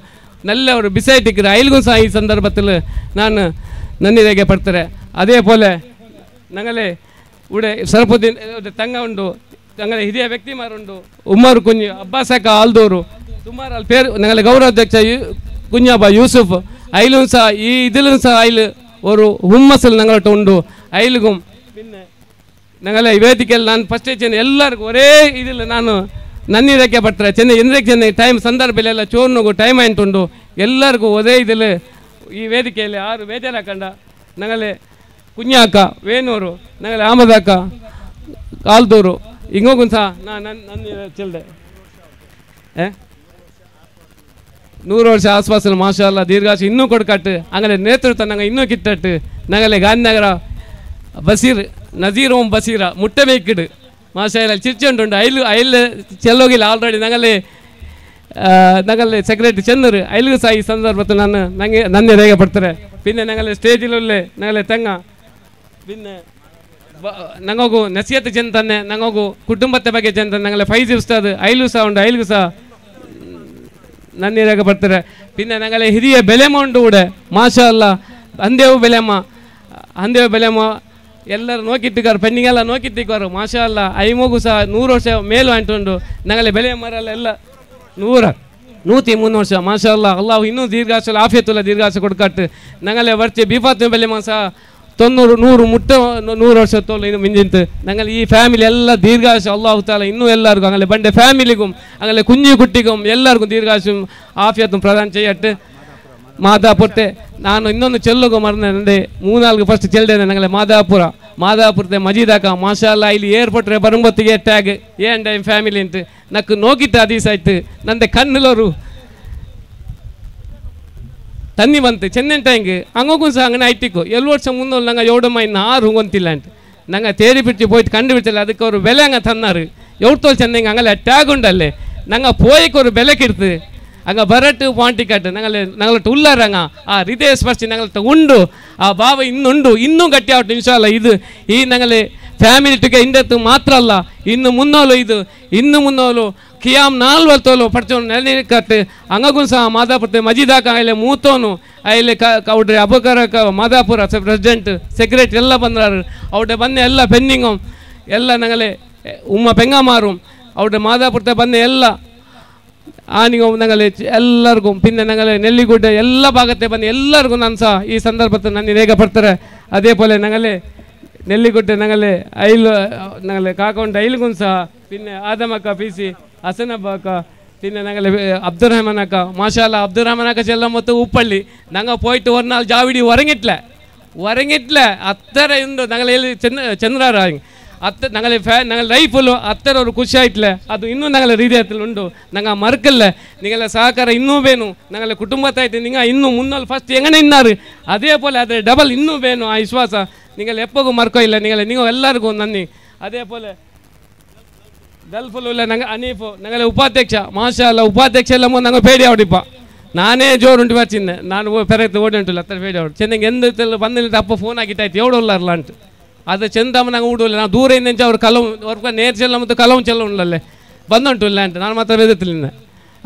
ನಲ್ಲ ಅವರು ಬಿಸೆ ಇಟ್ಟಿಕ್ಕಿರ ಐಲಿಗೂ ಸಹ ಈ ಸಂದರ್ಭದಲ್ಲಿ ನಾನು ನನ್ನಿರೆಗೆ ಬರ್ತಾರೆ ಅದೇ ಪೋಲೆ ನಂಗಲೆ ಉಡೆ ಸರ್ಪುದ್ದೀನ್ ತಂಗ ಉಂಡು ನಂಗಲೆ ಹಿರಿಯ ವ್ಯಕ್ತಿಮಾರುಂಡು ಉಮರ್ ಕುഞ്ഞി ಅಬ್ಬಾಸಕ ಆಲ್ದೋರು ಸುಮಾರು ಅಲ್ಲಿ ಪೇರು ನಂಗಲೆ ಗೌರವಾಧ್ಯಕ್ಷ ಕುഞ്ഞാಬ ಯೂಸುಫ್ ಐಲು ಸಹ ಈ ഇതിലും ಸಹ ಐಲು ഒരു ಹುಮ್ಮಸ್ಸಲ್ಲಿ ನಂಗಳೊಟ್ಟು ಉಂಡು ಐಲಿಗೂ ಪಿನ್ನೆ ನಂಗಲೆ ವೇದಿಕೆಯಲ್ಲಿ ನಾನು ಫಸ್ಟೇ ಚೆನ್ನ ಎಲ್ಲರಿಗೂ ಒರೇ ಇದಿಲ್ಲ ನಾನು ನನ್ನಿರಕ್ಕೆ ಬರ್ತಾರೆ ಚೆನ್ನೈ ಎಂದ್ರಕ್ಕೆ ಚೆನ್ನೈ ಟೈಮ್ ಸಂದರ್ಭದಲ್ಲೆಲ್ಲ ಚೋರ್ನಗು ಟೈಮ್ ಆಯ್ತುಂಡು ಎಲ್ಲರಿಗೂ ಒದೇ ಇದಿಲ್ಲ ಈ ವೇದಿಕೆಯಲ್ಲಿ 6 ಬೇಜಾರು ಹಾಕಂಡ ನಂಗಲೆ ಕುഞ്ഞാಕ ವೇಣೂರು ನಂಗಲೆ ಆಮದಾಕ ಕಾಲ್ದೂರು ಹಿಂಗೋಗು ಸಹ ನನ್ನ ಚೆಲ್ದೆ 100 ವರ್ಷ ಆಸ್ಪಾಸಲ್ಲಿ ಮಾಷಾಲ್ಲ ದೀರ್ಘಾಶ ಇನ್ನೂ ಕೊಡ್ಕಟ್ಟು ಹಂಗಲೆ ನೇತೃತ್ವ ನಂಗೆ ಇನ್ನೂ ಕಿಟ್ಟಟ್ಟು ನಂಗಲೆ ಗಾಂಧಿನಗರ ಬಸೀರ್ ನಜೀರ್ ಓಂ ಬಸೀರ ಮುಟ್ಟಬೇಕಿಡು മാഷാല്ല ചിരിച്ചുകൊണ്ടുണ്ട് അതിൽ ചെല്ലോകില്ല ആൾറെഡി ഞങ്ങളെ സെക്രട്ടറി ചെന്നർ അതിൽ സಹ ഈ ಸಂದರ್ಭത്തിൽ ನಾನು നന്ദി രേഖപ്പെടുത്തರೆ പിന്നെ ഞങ്ങളെ സ്റ്റേജിലുള്ള ഞങ്ങളെ തെങ്ങ പിന്നെ ഞങ്ങൾക്കു ನಸೀಹತ್ ಚೆಂತಾನೆ ഞങ്ങൾക്കു ಕುಟುಂಬದ ಬಗ್ಗೆ ಚೆಂತಾನೆ ഞങ്ങളെ ಫೈಜಿ ಉಸ್ತಾದ್ ಐಲು ಸಹ ಉಂಟು ಐಲ್ಗೂ ಸಹ നന്ദി രേഖപ്പെടുത്തರೆ പിന്നെ ഞങ്ങളെ ಹಿರಿಯ ಬೆಲೆಮ ಉಂಟು ಕೂಡ ಮಾಷಾ ಅಲ್ಲ ಅಂದೇವು ಬೆಲೆಮ ಎಲ್ಲರೂ ನೋಕಿಟ್ಟಿದ್ದಾರೆ ಪೆಣ್ಣಿಗೆಲ್ಲ ನೋಕಿಟ್ಟಿದ್ದಾರೆ ಮಾಷಾ ಅಲ್ಲ ಐಮಗು ಸಹ 100 ವರ್ಷ ಮೇಲು ಅಂಟುಂಡು ഞങ്ങളെ ಬೆಲೆ ಮರಲ್ಲ ಎಲ್ಲ 100-103 ವರ್ಷ ಮಾಷಾ ಅಲ್ಲ ಅಲ್ಲಾಹು ಇನ್ನೂ ದೀರ್ಘಾಸು ಆಫಿಯತುಲ್ಲ ದೀರ್ಘಾಸು ಕೊಡ್ಕಟ್ಟು ഞങ്ങളെ ವರ್ಚೆ ಬಿಫಾತ್ ಬೆಲೆಮ ಸಹ 90-100 ವರ್ಷ ತೋಲು ಇನ್ನು ಮಿಂಜಿಂತು ഞങ്ങൾ ಈ ಫ್ಯಾಮಿಲಿ ಎಲ್ಲ ದೀರ್ಘಾಸು ಅಲ್ಲಾಹು ತಾಲ ಇನ್ನೂ ಎಲ್ಲರಿಗೂ അങ്ങനെ ಬಂಡೆ ಫ್ಯಾಮಿಲಿಗೂ അങ്ങനെ കുഞ്ഞു കുട്ടിക്കും എല്ലാവർക്കും ദീർഘാസും ആഫിയത്തും പ്രദാനം ചെയ്യട്ടെ ಮಾದಾಪುರತೆ ನಾನು ಇನ್ನೊಂದು ಚೆಲ್ಲೋಗು ಮರನೆ ನಂದೆ 3-4 ಫಸ್ಟ್ ಚೆಲ್ದೇನೆ ഞങ്ങളെ ಮಾದಾಪುರತೆ ಮಜೀದಾಕ ಮಾಷಾ ಅಲ್ಲ ಇಲ್ಲಿ ಏರ್ಪೋರ್ಟ್ರೆ ಬರುಂಬತ್ತಿಗೆ ಟ್ಯಾಗ್ ಏನ್ ಟೈಮ್ ಫ್ಯಾಮಿಲಿ ಅಂತ ನಕ್ಕು ನೋಕಿಟ್ಟು ಅದೀಸ್ ಆಯ್ತು ನಂದೆ ಕಣ್ಣುಲೋರು ತನ್ನಿ ಬಂತು ಚೆನ್ನೈನ್ ಟೈಂಗ್ ಹಂಗೋಗೂ ಸಹ അങ്ങനെ ಆಯ್ತಿಕ್ಕು 7 ವರ್ಷ ಮುಂದೆ ನಂಗೆ ಎವಡಮ್ಮ ಇನ್ನು 6 ಹೊಂತಿಲ್ಲ ಅಂತ ನಂಗೆ ತೇರಿ ಬಿಟ್ಟು പോയിട്ട് ಕಂಡುಬಿಡ್ತಿಲ್ಲ ಅದಕ್ಕೆ ಅವರು ಬೆಲೆ ಹಂಗೆ ತನ್ನಾರು ಎವ್ತೋಲ್ ಚೆನ್ನಂಗೆ ಹಂಗಲ್ಲ ಟ್ಯಾಗ್ ಉಂಡಲ್ಲೇ ನಂಗೆ ಪೋಯಕ್ಕೆ ಅವರು ಬೆಲೆ ಕಿಡ್ತು ಹಂಗೆ ಬರಟ್ಟು ಪಾಂಟಿ ಕಟ್ಟು ഞങ്ങളട്ട് ഉള്ളാരങ്ങ ആ ഹൃദയ സ്പർശി ഞങ്ങളത്തെ ഉണ്ട് ആ ഭാവ ಇನ್ನೂ ಗಟ್ಟಿ ಆವಟ್ಟು ಇನ್ಶಾಲ್ಲ ಇದು ಈ ഞങ്ങളെ ಫ್ಯಾಮಿಲಿ ಟುಗೆ ಇಂದತ್ತು ಮಾತ್ರ ಅಲ್ಲ ಇನ್ನು ಮುನ್ನೋಲು ಕಿಯಾಮ್ 4 ತೋಲು ಪಡ್ಚೋನು ನೆಲೆಕಟ್ಟು ಹಂಗೂ ಸಹ ಮಾದಾಪುರತೆ ಮಜೀದಾಕ ಅಲ್ಲಿ ಮೂತೋನು ಅಲ್ಲಿ ಅವ್ರೆ ಅಬಕರಕ ಮಾದಾಪುರ ಪ್ರೆಸಿಡೆಂಟ್ ಸೆಕ್ರೆಟರಿ ಎಲ್ಲ ಬಂದರು ಅವ್ಡೆ ಬಂದೆ ಎಲ್ಲ ಪೆಂಡಿಂಗು ಎಲ್ಲ ഞങ്ങളെ ಉಮ್ಮ ಪೆಂಗಮಾರು ಅವ್ರೆ ಮಾದಾಪುರತೆ ಬಂದೆ ಎಲ್ಲ ಆನಿಗೂ ഞങ്ങളെ ಎಲ್ಲರಿಗೂ പിന്നെ ഞങ്ങളെ ನೆಲ್ಲಿಗುಡ್ಡ ಎಲ್ಲ ಭಾಗത്തെ ಬಂದು ಎಲ್ಲರಿಗೂ ನಾನು ಸಹ ಈ ಸಂದರ್ಭದಲ್ಲಿ ನನ್ನ ರೇಖಪಡ್ತಾರೆ ಅದೇ ಪೋಲೆ ഞങ്ങളെ ನೆಲ್ಲಿಗುಡ್ಡ ഞങ്ങളെ ഞങ്ങളെ ಕಾಕೊಂಡ ಐಲ್ಗೂ ಸಹ പിന്നെ ಆದಮಕ್ಕ ಪಿಸಿ ಹಸನಬ್ಬಕ್ಕ പിന്നെ ഞങ്ങളെ ಅಬ್ದುರ್ರಹಮಾನಕ್ಕ ಮಾಷಾ ಅಲ್ಲ ಅಬ್ದುರ್ರಹಮಾನಕ್ಕ ಚೆಲ್ಲ ಮತ್ತು ಉಪ್ಪಳ್ಳಿ ഞങ്ങൾ പോയിട്ട് ഒരു നാൾ ജാവിടി ഉറങ്ങിട്ടില്ല അത്ര ഉണ്ട് ഞങ്ങളെ ಚಂದ್ರಾರ ഞങ്ങളെ ഞങ്ങൾ ലൈഫിലും അത്ര ഒരു ಖುಷಿಯಾಯ್ತಲೆ ಅದು ಇನ್ನೂ ഞങ്ങളെ ಹೃದಯದಲ್ಲಿ ಉಂಟು ನಂಗೆ ಮರ್ಕಲ್ಲ ನಿಂಗೆಲ್ಲ ಸಹಕಾರ ಇನ್ನೂ ಬೇನು ഞങ്ങളെ ಕುಟುಂಬತ್ತಾಯ್ತು ನಿಂಗೆ ಇನ್ನೂ ಮುನ್ನೋಲು ಫಸ್ಟ್ ಹೆಂಗನೆ ಇನ್ನಾರು ಅದೇ ಪೋಲೆ ಅದೇ ಡಬಲ್ ಇನ್ನೂ ಬೇನು ಆ ವಿಶ್ವಾಸ ನಿಂಗೆಲ್ಲ ಎಪ್ಪಗೂ ಮರ್ಕೋ ಇಲ್ಲ ನೀವು ಎಲ್ಲರಿಗೂ ನನ್ನಿ ಅದೇ ಪೋಲೆ ಗಲ್ಫುಲ್ಲ ನಂಗೆ ಅನೀಫು ഞങ്ങളെ ಉಪಾಧ್ಯಕ್ಷ ಮಾಷಾ ಅಲ್ಲ ಉಪಾಧ್ಯಕ್ಷ ಎಲ್ಲ ನಂಗೆ ಪೇಡಿ ಆವಡಿಪ್ಪ ನಾನೇ ಜೋರುಂಟು ಬಚ್ಚಿದ್ದೆ ನಾನು ಪೆರತ್ತು ಓಡಿ ಉಂಟಿಲ್ಲ ಹತ್ರ ಪೇಡಿ ಆವಡು ಚೆನ್ನಂಗೆ ಎಂದೆಲ್ಲ ಬಂದಿಲ್ಲ ಅಪ್ಪ ಫೋನ್ ಆಗಿಟ್ಟಾಯ್ತು ಎವಡೋಲ್ಲ ಅಂಟು ಅದು ಚೆಂದಮ್ಮ ನಂಗೆ ಊಡಲ್ಲ ನಾವು ದೂರ ಇಂದ ಅವ್ರು ಕಲವು ಅವ್ರ ನೇರ್ ಚೆಲ್ಲ ಮತ್ತು ಕಲವು ಚೆಲ್ಲ ಉಂಡಲ್ಲೇ ಬಂದುಂಟು ಇಲ್ಲ ಅಂತ ನಾನು ಮಾತ್ರ ಬೆದತ್ತಿಲ್ಲ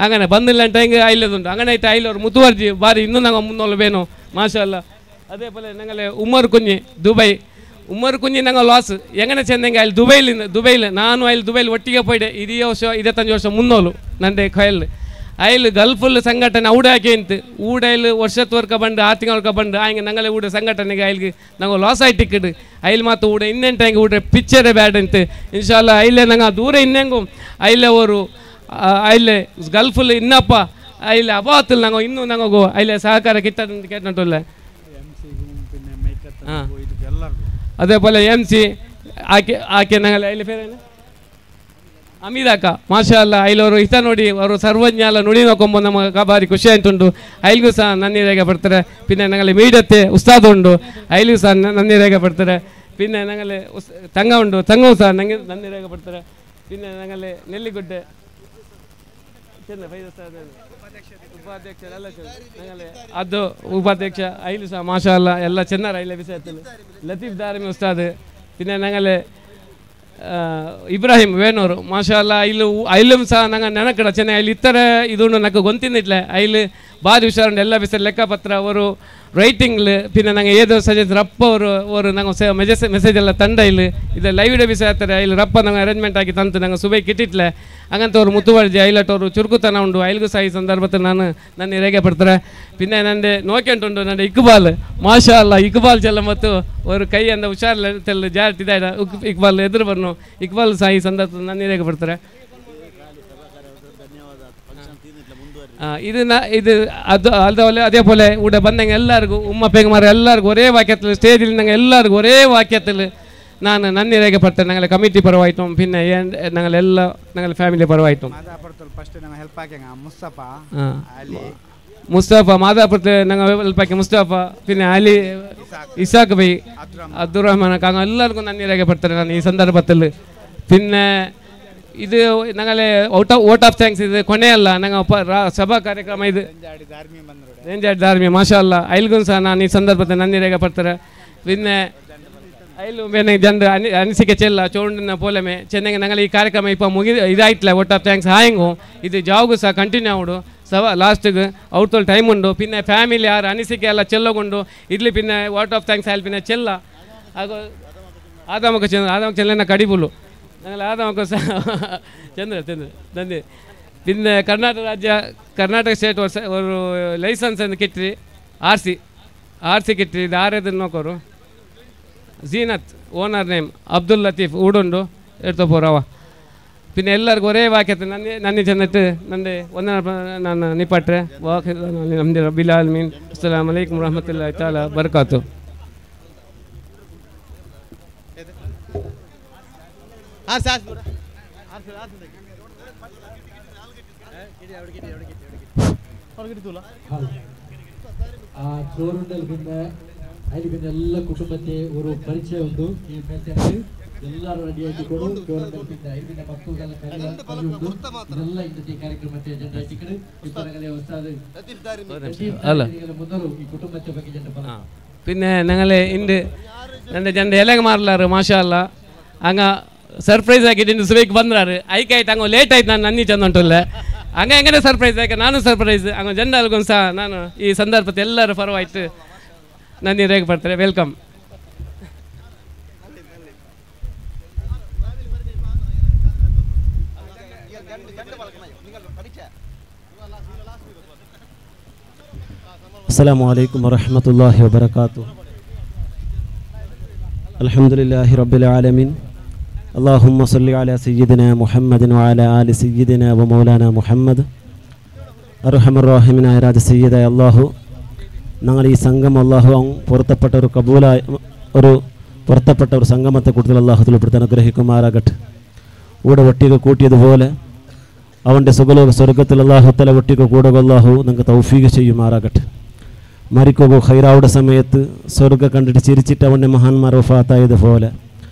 അങ്ങനെ ಬಂದಿಲ್ಲ ಅಂತ ಹಿಂಗೆ ಐಲದುಂಟು അങ്ങനെ ಆಯ್ತು ಐಲವ್ರು ಮುತುವರ್ಜಿ ಬಾರಿ ಇನ್ನೂ ನಂಗೆ ಮುನ್ನೋಲು ಬೇನು ಮಾಷಾ ಅಲ್ಲ ಅದೇ ಪೋಲೆ ഞങ്ങളെ ಉಮರ್ ಕುഞ്ഞಿ ದುಬೈ ಉಮರ್ ಕುഞ്ഞಿ ನಂಗೆ ಲಾಸ್ ಹೆಂಗನೆ ಚೆಂದಂಗೆ ಅಲ್ಲಿ ದುಬೈಲಿ ನಾನು ಅಲ್ಲಿ ದುಬೈಲಿ ಒಟ್ಟಿಗೆ ಪೋಯ್ಡೆ 25 ವರ್ಷ ಮುನ್ನೋಲು ನಂದೆ ಕೈಯಲ್ಲಿ ಅಲ್ಲಿ ಗಲ್ಫುಲ್ ಸಂಘಟನೆ ಊಡಾಕೆ ಅಂತು ಊಡಲ್ಲಿ ವರ್ಷತ್ವರ್ಕ ಬಂದು 6 ತಿಂಗಳಕ ಬಂದು ಹಂಗೆ ನಂಗಲೆ ಊಡ ಸಂಘಟನೆಗೆ ಅಲ್ಲಿಗೆ ನಂಗೆ ಲಾಸ್ ಆಯ್ತು ಟಿಕೆಟ್ ಅಲ್ಲಿ ಮಾತು ಊಡ ಇನ್ನೆಂಟು ಹಂಗೆ ಊಡ ಪಿಕ್ಚರೇ ಬ್ಯಾಡ್ ಅಂತು ಇನ್ಶಾಲ್ಲ ಅಲ್ಲೇ ನಂಗೆ ದೂರ ಇನ್ನೆಂಗು ಅಲ್ಲೇ ಅವರು ಅಲ್ಲೇ ಗಲ್ಫುಲ್ ಇನ್ನಪ್ಪ ಅಲ್ಲಿ ಅಬಾತಲ್ಲಿ ನಂಗೆ ಇನ್ನೂ ನಂಗೂ ಅಲ್ಲೇ ಸಹಕಾರ ಕಿತ್ತದಂತ ಕೇಟಲ್ಲ ಹಾಂ ಅದೇ ಪೋಲೆ MC ಆಕೆ ನಂಗಲ್ಲ ಅಲ್ಲಿ ಫೇರೇನು ಅಮೀದಾಕ ಮಾಷಾ ಅಲ್ಲ ಐಲವರು ಹಿತ ನೋಡಿ ಅವರು ಸರ್ವಜ್ಞ ಎಲ್ಲ ನುಡಿ ನೋಕೊಂಬ ನಮಗೆ ಬಾರಿ ಖುಷಿ ಆಯ್ತುಂಟು ಐಲ್ಗೂ ಸಹ ನನ್ನಿ ರೇಖಪಡ್ತಾರೆ പിന്നെ ഞങ്ങളെ മീഡത്തെ ഉസ്താദ് ഉണ്ട് അതിലും സಹ നന്ദി രേഖപ്പെടുത്തരെ പിന്നെ ഞങ്ങളെ തങ്ക ഉണ്ട് തങ്കവും സಹ നന്ദി രേഖപ്പെടുത്തരെ പിന്നെ ഞങ്ങളെ നെല്ലിಗುಡ್ಡ ಉಪಾಧ್ಯಕ್ಷರೆಲ್ಲ ഞങ്ങളെ ಅದು ಉಪಾಧ್ಯಕ್ಷ ಐಲು ಸಹ ಮಾಷಾ ಅಲ್ಲ ಎಲ್ಲ ಚೆನ್ನರ ಐಲೆ ವಿಷಯದಲ್ಲಿ ಲತೀಫ್ ದಾರಿಮಿ ಉಸ್ತಾದ್ പിന്നെ ഞങ്ങളെ ಇಬ್ರಾಹಿಂ ವೇಣೂರು ಮಾಷಾ ಅಲ್ಲ ಐಲು ಸಹ ನಂಗೆ ನೆನಕಡ ಚೆನ್ನೈ ಅಲ್ಲಿ ಇತ್ತರ ಇದುಂಡು ನನಗೆ ಗೊತ್ತಿದ್ದಿಟ್ಲೆ ಐಲು ಭಾರಿ ಹುಷಾರುಂಡು ಎಲ್ಲ ವಿಷಯ ಲೆಕ್ಕಪತ್ರ ಅವರು ರೈಟಿಂಗ್ಲು പിന്നെ ನಂಗೆ ಏದೋ ಸಜೆಸ್ ರಪ್ಪ ಅವರು ನಂಗೆ ಮೆಸೇಜ್ ಎಲ್ಲ ತಂಡ ಇಲ್ಲಿ ಇದು ಲೈವ್ ಡೇ ವಿಷಯ ಆಗ್ತಾರೆ ಇಲ್ಲಿ ರಪ್ಪ ನಂಗೆ ಅರೇಂಜ್ಮೆಂಟ್ ಆಗಿ ತಂತು ನಂಗೆ ಸುಬೈ ಕಿಟ್ಟಿಟ್ಲೆ ಹಂಗಂತ ಅವರು ಮುತುವರ್ಜಿ ಐಲಟ್ ಅವರು ಚುರುಕುತನ ಉಂಡು ಐಲ್ಗೂ ಸಹ ಈ ಸಂದರ್ಭದಲ್ಲಿ ನಾನು ನನ್ನ ರೇಗೆ ಪಡ್ತಾರೆ പിന്നെ ನಂದೆ ನೋಕೆಂಟುಂಡು ನಂದು ಇಕ್ಬಾಲ್ ಮಾಷಾ ಅಲ್ಲ ಇಕ್ಬಾಲ್ ಚೆಲ್ಲ ಮತ್ತು ಅವರು ಕೈ ಅಂದ ಹುಷಾರಿಲ್ಲ ಜಾರಿಟ್ಟಿದೆ ಇಕ್ಬಾಲ್ ಎದುರು ಬರ್ನು ಇಕ್ಬಾಲ್ ಸಹ ಈ ಸಂದರ್ಭದಲ್ಲಿ ನನ್ನ ರೇಗೆ ಪಡ್ತಾರೆ ಇದು അതേ പോലെ ഇവിടെ ಬಂದಂಗೆ ಎಲ್ಲರಿಗೂ ಉಮ್ಮ ಪೆಂಗಮಾರ ಎಲ್ಲರಿಗೂ ഒരേ ವಾಕ್ಯത്തിൽ സ്റ്റേജിൽ ഞങ്ങൾ എല്ലാവർക്കും ഒരേ വാക്യത്തിൽ ನಾನು ನನ್ನಿ ರೇಖಪಡ್ತೇನೆ ഞങ്ങളെ ಕಮಿಟಿ ಪರವಾಯ್ತು പിന്നെ ഞങ്ങളെಲ್ಲ ഞങ്ങളെ ಫ್ಯಾಮಿಲಿ ಪರವಾಯ್ತು ಮುಸ್ತಫಾ ಮಾದಾಪುರത്തെ ഞങ്ങൾ ಹೆಲ್ಪ್ ಆಗಿ ಮುಸ್ತಫಾ പിന്നെ ಅಲಿ ಇಸಾಕ್ ಬೈ ಅಬ್ದುರ್ರಹಮಾನ್ ಕಾಂಗ ಎಲ್ಲರಿಗೂ ನನ್ನಿ ರೇಖಪಡ್ತಾರೆ ನಾನು ಈ ಸಂದರ್ಭದಲ್ಲಿ പിന്നെ ഇത് ഞങ്ങളെ വോട്ട് ഓഫ് ಥ್ಯಾಂಕ್ಸ್ ಇದು ಕೊನೆಯಲ್ಲ ನಂಗೆ ಸಭಾ ಕಾರ್ಯಕ್ರಮ ಇದು ರೇಂಜಾಡಿ ಧಾರ್ಮಿ ಮಾಷಾ ಅಲ್ಲ ಐಲ್ಗೂ ಸಹ ನಾನು ಈ ಸಂದರ್ಭದಲ್ಲಿ ನನ್ನಿ ರೇಗಪಡ್ತಾರೆ പിന്നെ അതിൽ പിന്നെ ಜನರು ಅನಿಸಿಕೆ ಚೆಲ್ಲ ಚೋಂಡಿನ ಪೋಲೆಮೆ ಚೆನ್ನಂಗೆ ನಂಗೆ ಈ ಕಾರ್ಯಕ್ರಮ ಇಪ್ಪ ಇದಾಯ್ತಲ್ಲ ವೋಟ್ ಆಫ್ ಥ್ಯಾಂಕ್ಸ್ ಹಾಯಿಂಗು ಇದು ಜಾವ್ಗೂ ಸಹ ಕಂಟಿನ್ಯೂ ಆವಡು ಸವ ಲಾಸ್ಟಿಗೆ ಔಟ್ತೋಲ್ ಟೈಮ್ ಉಂಡು ಪಿನ್ನೆ ಫ್ಯಾಮಿಲಿ ಯಾರು ಅನಿಸಿಕೆ ಎಲ್ಲ ಚೆಲ್ಲಗೊಂಡು ಇಡ್ಲಿ ಪಿನ್ನೆ ವೋಟ್ ಆಫ್ ಥ್ಯಾಂಕ್ಸ್ ಆಯ್ತು ಪಿನ್ನೆ ಚೆಲ್ಲ ಹಾಗೂ ಆದಾಮಕ ಚೆಲ್ಲನ ಕಡಿಬುಲು ഞങ്ങൾ ആദ്യമൊക്കെ ചെന്ന് നന്ദി പിന്നെ കർണാടക സ്റ്റേറ്റ് ഒരു ലൈസൻസ് എന്ന് കിട്ടി ആർ സി കിട്ടി ഇത് ആരേതെന്ന് നോക്കോರು ಜೀನತ್ ಓನರ್ ನೇಮ್ ಅಬ್ದುಲ್ ಲತೀಫ್ ಊಡುಂಡು ಎಡ್ತೋ ಪೋರವ പിന്നെ എല്ലാവർക്കും ഒരേ വാക്യത്തിൽ നന്ദി ചെന്നിട്ട് നന്റെ ನಾನು ನಿಪಟ್ರೆ ನಮ್ದು ರಬ್ಬಿಲ್ ಆಲಮೀನ್ ಅಸ್ಸಲಾಮು ಅಲೈಕುಂ ವರಹಮತುಲ್ಲಾಹಿ ತಆಲಾ ಬರಕಾತು അതിൽ പിന്നെ എല്ലാ കുടുംബത്തെ ഒരു പരിചയം ഉണ്ട് ഈ മെസ്സേജ് എല്ലാവരും റെഡിയാക്കിക്കൊള്ളു പിന്നെ അതിൽ പിന്നെ മക്കളുടെ കഴിവുണ്ട് ഇതെല്ലാം ഇന്നത്തെ ಕಾರ್ಯಕ್ರಮಕ್ಕೆ ಜನರ ಟಿಕೆಟ್ ഇപ്പറങ്ങളെ ഉസ്താദ് മുന്നോട്ട് ഈ കുടുംബത്തെ ಬಗ್ಗೆ ಜನರ പിന്നെ ഞങ്ങളെ ഇണ്ട് എൻ്റെ ജൻ്റെ എല്ലാം മാറലാറ് മാഷാ അല്ലാ അങ്ങ ಸರ್ಪ್ರೈಸ್ ಆಗಿದ್ದು ಇನ್ನು ಸುವೇಕ್ ಬಂದ್ರಾರು ಐಕಾಯ್ತು ಹಂಗೆ ಲೇಟ್ ಆಯ್ತು ನಾನು ನನ್ನಿ ಚಂದಂಟುಲ್ಲ ಹಂಗೆ ಹೆಂಗನೆ ಸರ್ಪ್ರೈಸ್ ಆಯ್ಕೆ ನಾನು ಸರ್ಪ್ರೈಸ್ ಹಂಗೆ ಜನರಿಗೂ ಸಹ ನಾನು ಈ ಸಂದರ್ಭದ ಎಲ್ಲರೂ ಪರವಾಯ್ತು ನನ್ನಿ ರೇಗ ಬರ್ತಾರೆ ವೆಲ್ಕಮ್ السلام عليكم ورحمة الله وبركاته الحمد لله رب العالمين اللهم صل على سيدنا محمد وعلى آل سيدنا ومولانا محمد أرحم الراحمين راج سيدنا الله ഞങ്ങൾ ഈ സംഘം അല്ലാഹു പുറത്തപ്പെട്ട ഒരു കബൂലായ ഒരു പുറത്തപ്പെട്ട ഒരു സംഗമത്തെ കൂടുതൽ അല്ലാഹു ഉൾപ്പെടുത്താൻ അനുഗ്രഹിക്കുമാറാകട്ടെ ഇവിടെ ഒട്ടിക കൂട്ടിയതുപോലെ അവൻ്റെ സുഖലോക സ്വർഗ്ഗത്തിൽ അല്ലാഹു തആല ഒട്ടിക കൂടുക അല്ലാഹു നിങ്ങൾക്ക് തൗഫീഖ് ചെയ്യുമാറാകട്ടെ മരിക്കുക ഖൈറാവുടെ സമയത്ത് സ്വർഗ്ഗ കണ്ടിട്ട് ചിരിച്ചിട്ട് അവൻ്റെ മഹാന്മാർ വഫാത്തായതുപോലെ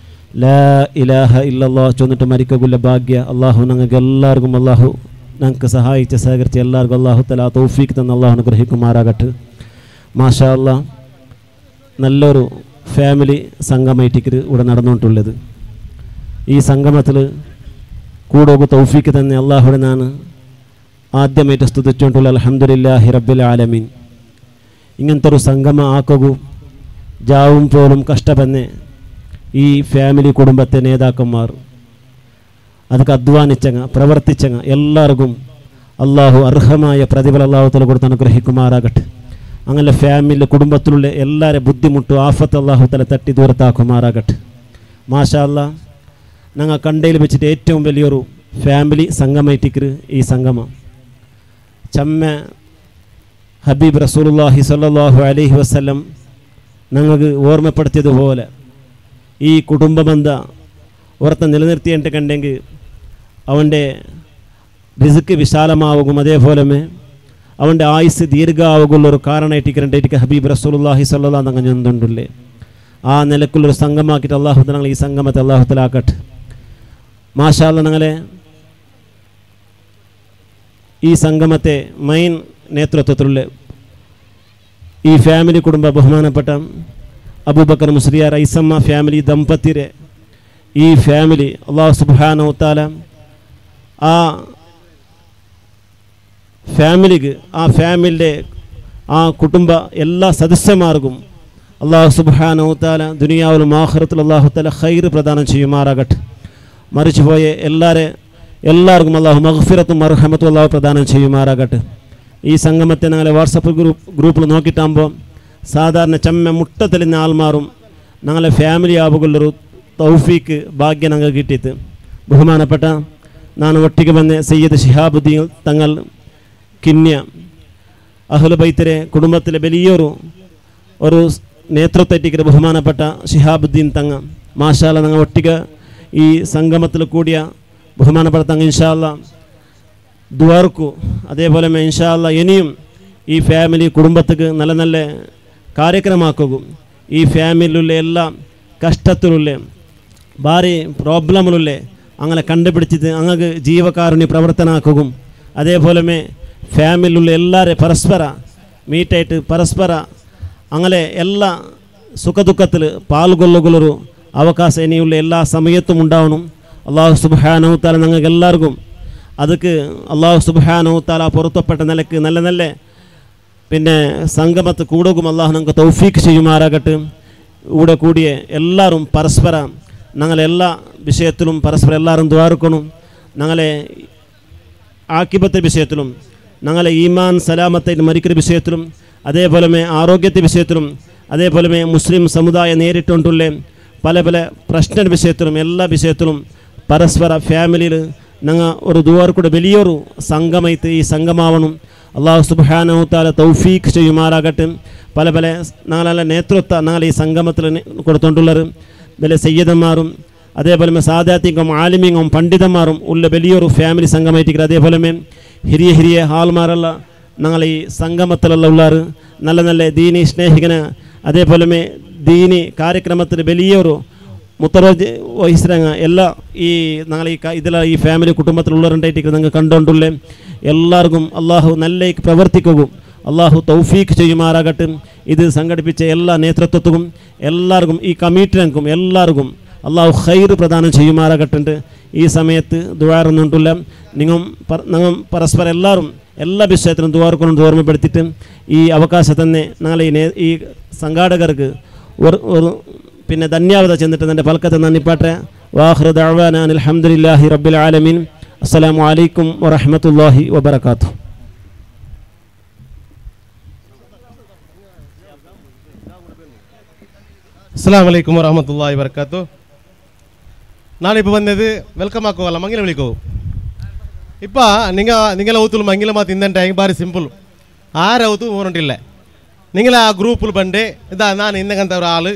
ലാ ഇലാഹ ഇല്ലല്ലാഹ് ചൊന്നിട്ട് മരിക്കുള്ള ഭാഗ്യ അല്ലാഹു ഞങ്ങൾക്ക് എല്ലാവർക്കും അല്ലാഹു ഞങ്ങൾക്ക് സഹായിച്ച് സഹകരിച്ച് എല്ലാവർക്കും അല്ലാഹു തആല തൗഫീഖ് തന്ന അല്ലാഹു അനുഗ്രഹിക്കുമാറാകട്ടെ മാഷാ അല്ലാഹ് നല്ലൊരു ഫാമിലി സംഗമമായിട്ട് ഇവിടെ നടന്നുകൊണ്ടുള്ളത് ഈ സംഗമത്തിൽ കൂടുക തൗഫീഖ് തന്നെ അല്ലാഹുവിനെ ഞാൻ ആദ്യമായിട്ട് സ്തുതിച്ചുകൊണ്ടുള്ള അൽഹംദുലില്ലാഹി റബ്ബിൽ ആലമീൻ ഇങ്ങനത്തെ ഒരു സംഗമ ആക്കുക ജാവും പോലും കഷ്ടപ്പെന്നെ ഈ ഫാമിലി കുടുംബത്തെ നേതാക്കന്മാർ അതൊക്കെ അധ്വാനിച്ചങ്ങ പ്രവർത്തിച്ചങ്ങ എല്ലാവർക്കും അല്ലാഹു അർഹമായ പ്രതിഫലം അല്ലാഹു തആല കൊടുത്ത് അനുഗ്രഹിക്കുമാറാകട്ടെ അങ്ങനെ ഫാമിലി കുടുംബത്തിലുള്ള എല്ലാവരും ബുദ്ധിമുട്ടും ആഫത്ത് അല്ലാഹു തആല തട്ടി ദൂരത്താക്കുമാറാകട്ടെ മാഷാ അല്ലാഹ് ഞങ്ങൾ കണ്ടയിൽ വെച്ചിട്ട് ഏറ്റവും വലിയൊരു ഫാമിലി സംഗമമായിട്ട് ഈ സംഗമം ചമ്മ ഹബീബ് റസൂലുള്ളാഹി സ്വല്ലല്ലാഹു അലൈഹി വസല്ലം ഞങ്ങൾക്ക് ഓർമ്മപ്പെടുത്തിയതുപോലെ ഈ കുടുംബബന്ധ ഓർത്ത് നിലനിർത്തിയിട്ട് കണ്ടെങ്കിൽ അവൻ്റെ റിസ്ക് വിശാലമാവുകയും അതേപോലെ അവൻ്റെ ആയുസ് ദീർഘാവുകയുള്ളൊരു കാരണമായിട്ട് കണ്ടിട്ട് ഹബീബ് റസൂലുള്ളാഹി സ്വല്ലല്ലാഹു അലൈഹി വസല്ലം ഞങ്ങളുണ്ടല്ലേ ആ നിലക്കുള്ളൊരു സംഗമാക്കിയിട്ട് അല്ലാഹു തആല ഞങ്ങൾ ഈ സംഗമത്തെ അല്ലാഹു തആല ആക്കട്ടെ മാഷാ അല്ലാഹ് ഞങ്ങളെ ഈ സംഗമത്തെ മൈൻ നേതൃത്വത്തിലുള്ള ഈ ഫാമിലി കുടുംബ ബഹുമാനപ്പെട്ട അബൂബക്കർ മുസ്ലിയാർ ഐസമ്മ ഫാമിലി ദമ്പതിരെ ഈ ഫാമിലി അല്ലാഹു സുബ്ഹാനഹു തആല ആ ഫാമിലിക്ക് ആ ഫാമിലിയുടെ ആ കുടുംബ എല്ലാ സദസ്യന്മാർക്കും അല്ലാഹു സുബ്ഹാനഹു തആല ദുനിയാവിലും ആഖിറത്തിലും അല്ലാഹു തആല ഖൈർ പ്രദാനം ചെയ്യുമാറാകട്ടെ മരിച്ചുപോയ എല്ലാവർക്കും അല്ലാഹു മഗ്ഫിറത്തും മർഹമത്തും അല്ലാഹു പ്രദാനം ചെയ്യുമാറാകട്ടെ ഈ സംഗമത്തെ ഞങ്ങളെ വാട്സപ്പ് ഗ്രൂപ്പിൽ നോക്കിയിട്ടാകുമ്പോൾ സാധാരണ ചമ്മ മുട്ടത്തെളിഞ്ഞ ആൾമാറും ഞങ്ങളെ ഫാമിലി ആവുകയുള്ളൊരു തൗഫീക്ക് ഭാഗ്യം ഞങ്ങൾക്ക് കിട്ടിയിട്ട് ബഹുമാനപ്പെട്ട ഞാൻ ഒട്ടിക്ക് വന്ന സയ്യിദ് ശിഹാബുദ്ദീൻ തങ്ങൾ കിന്യ അഹ്ലു ബൈത്തിലെ കുടുംബത്തിലെ വലിയൊരു നേതൃത്വത്തിലേക്ക് ബഹുമാനപ്പെട്ട ശിഹാബുദ്ദീൻ തങ്ങ മാഷാ അല്ലാഹ് ഞങ്ങൾ ഒട്ടിക ഈ സംഗമത്തിൽ കൂടിയ ബഹുമാനപ്പെട്ട തങ്ങ ഇൻഷാ അല്ലാഹ് ദുആർക്കു അതേപോലെ ഇൻഷാ അല്ലാഹ് ഇനിയും ഈ ഫാമിലി കുടുംബത്തിക്ക് നല്ല നല്ല കാര്യക്രമാക്കും ഈ ഫാമിലിയുള്ള എല്ലാ കഷ്ടത്തിലുള്ള ഭാരി പ്രോബ്ലമിലുള്ള അങ്ങനെ കണ്ടുപിടിച്ചിട്ട് അങ്ങക്ക് ജീവകാരുണ്യ പ്രവർത്തനാക്കുകയും അതേപോലെ ഫാമിലിയുള്ള എല്ലാവരും പരസ്പര മീറ്റായിട്ട് പരസ്പര അങ്ങനെ എല്ലാ സുഖദുഃഖത്തിൽ പാൽകൊള്ളുകളൊരു അവകാശം ഇനിയുള്ള എല്ലാ സമയത്തും ഉണ്ടാവണം. അള്ളാഹു സുബ്ഹാനഹു തആല ഞങ്ങൾക്ക് എല്ലാവർക്കും അതൊക്കെ അള്ളാഹു സുബ്ഹാനഹു തആല പുറത്തപ്പെട്ട നിലക്ക് നല്ല നല്ല പിന്നെ സംഗമത്ത് കൂടുകയും അള്ളാഹു ഞങ്ങൾക്ക് തൗഫീഖ് ചെയ്യുമാറാകട്ടെ. ഇവിടെ കൂടിയ എല്ലാവരും പരസ്പരം ഞങ്ങളെല്ലാ വിഷയത്തിലും പരസ്പരം എല്ലാവരും ദ്വാരക്കണം. ഞങ്ങളെ ആക്കിബത്തെ വിഷയത്തിലും ഞങ്ങളെ ഈമാൻ സലാമത്തായിട്ട് മരിക്കുന്ന വിഷയത്തിലും അതേപോലെ ആരോഗ്യത്തെ വിഷയത്തിലും അതേപോലെ മുസ്ലിം സമുദായം നേരിട്ടുകൊണ്ടുള്ള പല പല പ്രശ്ന വിഷയത്തിലും എല്ലാ വിഷയത്തിലും പരസ്പര ഫാമിലിയിൽ ഞങ്ങൾ ഒരു ദുആർ കൂടെ വലിയൊരു സംഗമത്ത് ഈ സംഗമാവണം. അള്ളാഹു സുബ്ഹാനഹു തആല തൗഫീഖ് ചെയ്യുമാറാകട്ടെ. പല പല ഞങ്ങളെ നേതൃത്വം ഞങ്ങൾ ഈ സംഗമത്തിൽ കൊടുത്തുകൊണ്ടുള്ളത് വലിയ സയ്യിദന്മാരും അതേപോലെ സാദാത്യങ്ങളും ആലിമ്യങ്ങളും പണ്ഡിതന്മാരും ഉള്ള വലിയൊരു ഫാമിലി സംഗമായിട്ടിരിക്കുന്നത്. അതേപോലെ ഹിരിയ ഹിരിയ ഹാൾമാരല്ല ഞങ്ങൾ ഈ സംഗമത്തിലുള്ള ഉള്ളാറ് നല്ല നല്ല ദീനി സ്നേഹികന് അതേപോലെ ദീനി കാര്യക്രമത്തിൽ വലിയൊരു മുത്തറോജ് വഹിച്ചിരങ്ങ എല്ലാ ഈ ഞങ്ങൾ ഈ ഫാമിലി കുടുംബത്തിലുള്ളവരുണ്ടായിട്ട് നിങ്ങൾ കണ്ടുകൊണ്ടുള്ള എല്ലാവർക്കും അള്ളാഹു നല്ല പ്രവർത്തിക്കുകയും അള്ളാഹു തൗഫീഖ് ചെയ്യുമാറാകട്ടെ. ഇത് സംഘടിപ്പിച്ച എല്ലാ നേതൃത്വത്തിനും എല്ലാവർക്കും ഈ കമ്മിറ്റിക്കും എല്ലാവർക്കും അള്ളാഹു ഖൈർ പ്രദാനം ചെയ്യുമാറാകട്ടുണ്ട്. ഈ സമയത്ത് ദുആറുന്നുണ്ടില്ല നിങ്ങൾ പരസ്പരം എല്ലാവരും എല്ലാ വിഷയത്തിലും ദുആർക്കൊണ്ടും ഓർമ്മപ്പെടുത്തിയിട്ട് ഈ അവകാശം തന്നെ ഞങ്ങൾ ഈ സംഘാടകർക്ക് ഒരു പിന്നെ ധന്യവാദ ചെന്നിട്ട് എൻ്റെ പൽക്കത്തെ നന്ദിപ്പാട്ടെ. വാഖിറു ദഅ്വാനാ അൽഹംദുലില്ലാഹി റബ്ബിൽ ആലമീൻ. അസ്സലാമു അലൈക്കും വറഹ്മത്തുള്ളാഹി വബറകാതുഹു. അസ്സലാമു അലൈക്കും വറഹ്മത്തുള്ളാഹി വബറകാതുഹു. ನಾನಿപ്പോൾ ಬಂದಿದ್ದು ವೆಲ್ಕಮ್ ಹಾಕೋವಲ್ಲ ಮಂಗಿಲ ವಿಳಿಕೋ ಇಪ್ಪ ನಿಂಗೆಲ್ಲ ಔತುಲು ಮಂಗಿಲ ಮಾತು ಇಂದಂಟೆ ಹೆಂಗೆ ಭಾರಿ ಸಿಂಪಲ್ ಆರವತ್ತು ಓನಂಟಿಲ್ಲ ನಿಂಗೆಲ್ಲ ಆ ಗ್ರೂಪಲ್ಲಿ ಬಂಡೆ ಇದಾ ನಾನು ಇಂದಕ್ಕಂಥವ್ರ ಆಳು